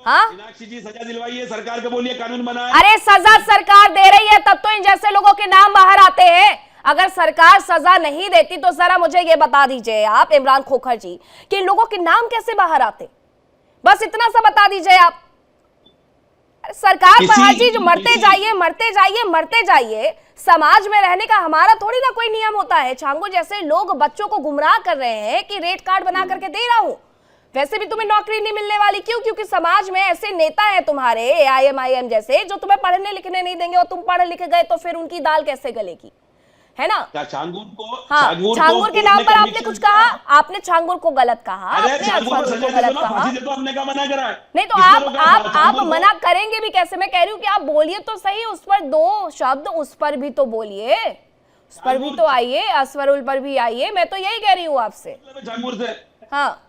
हाँ, मीनाक्षी जी सजा दिलवाइए, सरकार को बोलिए कानून बनाए। अरे सजा सरकार दे रही है, तब तो इन जैसे लोगों के नाम बाहर आते हैं। अगर सरकार सजा नहीं देती तो जरा मुझे ये बता दीजिए आप, इमरान खोखर जी, कि इन लोगों के नाम कैसे बाहर आते? बस इतना सा बता दीजिए आप। सरकार पर हर चीज मरते जाइए, मरते जाइए, मरते जाइए। समाज में रहने का हमारा थोड़ी ना कोई नियम होता है। छांगू जैसे लोग बच्चों को गुमराह कर रहे हैं कि रेट कार्ड बना करके दे रहा हूं, वैसे भी तुम्हें नौकरी नहीं मिलने वाली। क्यों? क्योंकि समाज में ऐसे नेता हैं तुम्हारे AIM जैसे, जो तुम्हें पढ़ने लिखने नहीं देंगे, और तुम पढ़ लिख गए तो फिर उनकी दाल कैसे गलेगी? है ना? क्या छांगुर को हाँ, छांगुर के नाम पर आपने कुछ कहा, आपने छांगुर को गलत कहा, अरे आपने छांगुर को अजफरुल सजा को दे दो गलत ना, कहा। फांसी दे दो, हमने कहा मना करा है। नहीं तो किसने रोका है आप छांगुर को? मना करेंगे भी कैसे? मैं कह रही हूँ कि आप बोलिए तो सही, उस पर दो शब्द उस पर भी तो बोलिए, उस पर भी तो आइए, अजफरुल पर भी आइए। मैं तो यही कह रही हूँ आपसे। छांगुर से हाँ,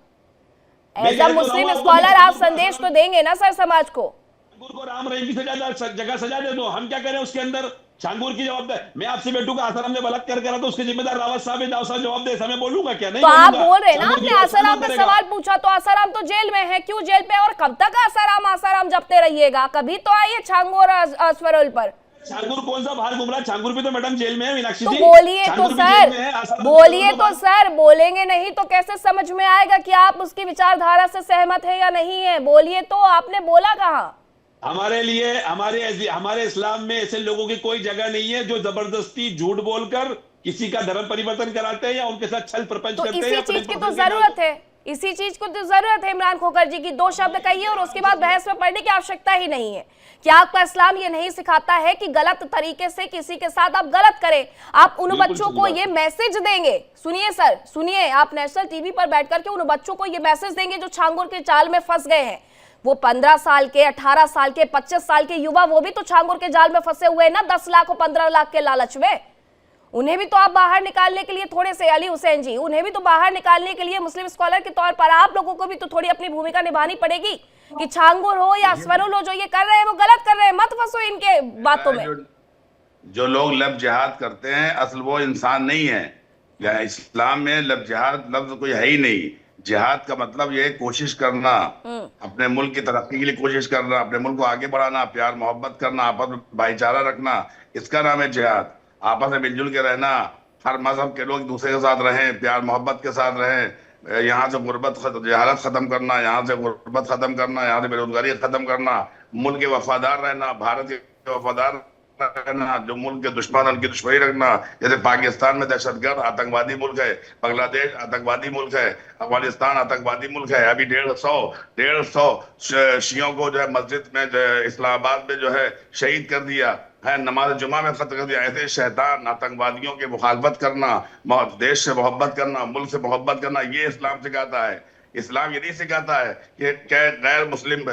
मैं एज अ कह तो मुस्लिम रहा हूँ, स्कॉलर आपको आप संदेश तो देंगे ना सर समाज को। छांगुर को राम रहीम की जगह सजा दे दो। हम क्या करें उसके अंदर? छांगुर की जवाबदार मैं आपसे बैठूंगा, आसाराम ने बलात्कार करा तो उसके जिम्मेदार रावत साहब है, साहब जवाब दे, ऐसा मैं बोलूंगा क्या? नहीं तो आप बोलूंगा। बोल रहे हैं ना, छांगुर की आपने आसाराम पे करेगा। सवाल पूछा तो आसाराम तो जेल में है, क्यों जेल पे? और कब तक आसाराम जपते रहिएगा? कभी तो आइए छांगुर और अजफरुल पर। छांगुर कौन सा बाहर घूम रहा है? छांगुर भी तो मैडम जेल में है, मीनाक्षी तो जी। बोलिए तो छांगुर भी सर, जेल में है, आसाराम बोलिए भी तो सर, बोलेंगे नहीं तो कैसे समझ में आएगा कि आप उसकी विचारधारा से सहमत है या नहीं है? बोलिए तो, आपने बोला कहाँ? हमारे लिए हमारे इस्लाम में ऐसे लोगों की कोई जगह नहीं है जो जबरदस्ती झूठ बोलकर किसी का धर्म परिवर्तन कराते हैं या उनके साथ छल प्रपंच तो करते हैं। इसी चीज की तो जरूरत है, इसी चीज को तो जरूरत है इमरान खोखर जी की। दो शब्द कहिए और उसके बाद बहस में पढ़ने की आवश्यकता ही नहीं है। क्या आपका इस्लाम ये नहीं सिखाता है कि गलत तरीके से किसी के साथ आप गलत करें? आप उन बच्चों को ये मैसेज देंगे, सुनिए सर, सुनिए, आप नेशनल टीवी पर बैठ करके उन बच्चों को ये मैसेज देंगे जो छांगुर के जाल में फंस गए हैं। वो 15 साल के, 18 साल के, 25 साल के युवा, वो भी तो छांगुर के जाल में फंसे हुए हैं ना, 10 लाख और 15 लाख के लालच में। उन्हें भी तो आप बाहर निकालने के लिए थोड़े से, अली हुसैन जी, उन्हें भी तो बाहर निकालने के लिए मुस्लिम स्कॉलर के तौर पर आप लोगों को भी तो थोड़ी अपनी भूमिका निभानी पड़ेगी कि छांगुर हो या अजफरुल हो, जो ये कर रहे हैं वो गलत कर रहे हैं, मत फंसो इनके बातों में। जो लोग लब जिहाद करते हैं असल वो इंसान नहीं है। या इस्लाम में लब जिहाद लफ्ज कोई है ही नहीं। जिहाद का मतलब ये कोशिश करना, अपने मुल्क की तरक्की के लिए कोशिश करना, अपने मुल्क को आगे बढ़ाना, प्यार मोहब्बत करना, आपस में भाईचारा रखना, इसका नाम है जिहाद। आपस में मिलजुल के रहना, हर मजहब के लोग एक दूसरे के साथ रहें, प्यार मोहब्बत के साथ रहें, यहाँ से जहालत खत्म करना, यहाँ से गुर्बत खत्म करना, यहाँ से बेरोजगारी खत्म करना, मुल्क के वफादार रहना, भारत के वफादार रहना, जो मुल्क के दुश्मन उनकी दुश्मनी रखना। जैसे पाकिस्तान में दहशतगर्द आतंकवादी मुल्क है, बांग्लादेश आतंकवादी मुल्क है, अफगानिस्तान आतंकवादी मुल्क है। अभी 150 शियों को जो है मस्जिद में जो है इस्लामाबाद में जो है शहीद कर दिया है, नमाज जुमा में खत्म कर दिया। ऐसे शैतान आतंकवादियों की मुखालफत करना, देश से मोहब्बत करना, मुल्क से मोहब्बत करना, ये इस्लाम सिखाता है। इस्लाम ये नहीं सिखाता है कि गैर मुस्लिम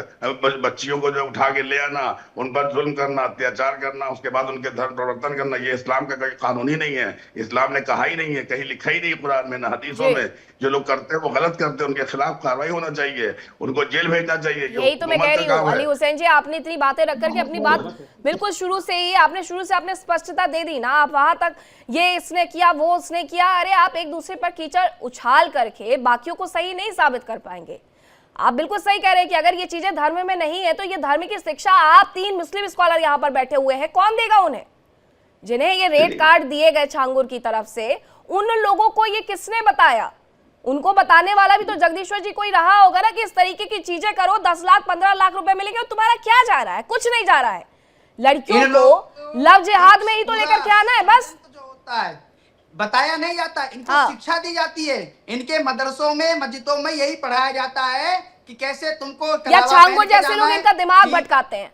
बच्चियों को जो उठा के ले आना, उन पर जुल्म करना, अत्याचार करना, उसके बाद उनके धर्म परिवर्तन करना। ये इस्लाम का कोई कानून ही नहीं है। इस्लाम ने कहा ही नहीं है, कहीं लिखा ही नहीं कुरान में, ना हदीसों में। जो लोग करते हैं वो गलत करते हैं, उनके खिलाफ कार्रवाई होना चाहिए, उनको जेल भेजना चाहिए। यही तो मैं कह रही हूँ अली हुसैन जी, आपने इतनी बातें रख करके अपनी बात बिल्कुल शुरू से ही आपने स्पष्टता दे दी ना। आप वहां तक ये इसने किया, वो उसने किया, अरे आप एक दूसरे पर कीचड़ उछाल करके बाकियों को सही नहीं साबित कर पाएंगे। आप बिल्कुल सही कह रहे हैं कि अगर ये चीजें धर्म में नहीं है तो ये धर्म की शिक्षा आप 3 मुस्लिम स्कॉलर यहाँ पर बैठे हुए हैं, कौन देगा उन्हें? जिन्हें ये रेड कार्ड दिए गए छांगुर की तरफ से, उन लोगों को ये किसने बताया? उनको बताने वाला भी तो जगदीश्वर जी कोई रहा होगा ना, कि इस तरीके की चीजें करो, 10 लाख 15 लाख रुपए मिलेंगे। तुम्हारा क्या जा रहा है? कुछ नहीं जा रहा है। लड़कियों को लव जिहाद में ही तो लेकर के आना है बस। जो होता है बताया नहीं जाता, इनको शिक्षा दी जाती है। इनके मदरसों में, मस्जिदों में यही पढ़ाया जाता है कि कैसे तुमको या छांगुर जैसे लोग इनका दिमाग भटकाते हैं।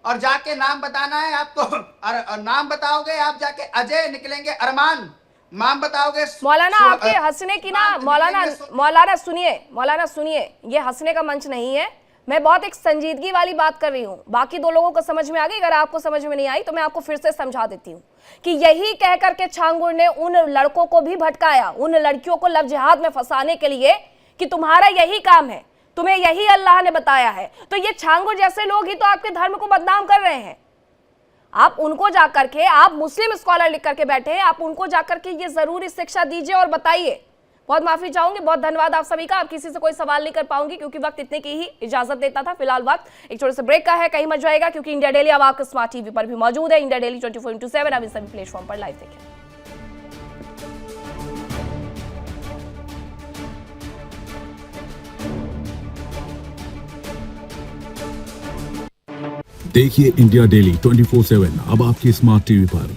और जाके नाम बताना है आपको, और नाम बताओगे आप जाके अजय निकलेंगे, अरमान नाम बताओगे। मौलाना आपके हंसने की ना, मौलाना सुनिए, ये हंसने का मंच नहीं है। मैं बहुत एक संजीदगी वाली बात कर रही हूँ। बाकी 2 लोगों को समझ में आ गई, अगर आपको समझ में नहीं आई तो मैं आपको फिर से समझा देती हूँ कि यही कह करके छांगुर ने उन लड़कों को भी भटकाया, उन लड़कियों को लव जिहाद में फंसाने के लिए कि तुम्हारा यही काम है, तुम्हें यही अल्लाह ने बताया है। तो ये छांगुर जैसे लोग ही तो आपके धर्म को बदनाम कर रहे हैं। आप उनको जाकर के, आप मुस्लिम स्कॉलर लिख करके बैठे हैं, आप उनको जाकर के ये जरूरी शिक्षा दीजिए और बताइए। बहुत माफी चाहूंगी, बहुत धन्यवाद आप सभी का। आप किसी से कोई सवाल नहीं कर पाऊंगी क्योंकि वक्त इतने की ही इजाजत देता था। फिलहाल वक्त एक छोटे से ब्रेक का है, कहीं मत जाएगा क्योंकि इंडिया डेली अब आपके स्मार्ट टीवी पर भी मौजूद है। इंडिया डेली 24/7 अब इस सभी प्लेटफॉर्म पर लाइव देखें। देखिए इंडिया डेली 24/7 अब आपके स्मार्ट टीवी पर।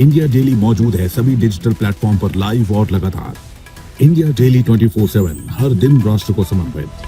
इंडिया डेली मौजूद है सभी डिजिटल प्लेटफॉर्म पर लाइव और लगातार। इंडिया डेली 24/7 हर दिन राष्ट्र को समर्पित।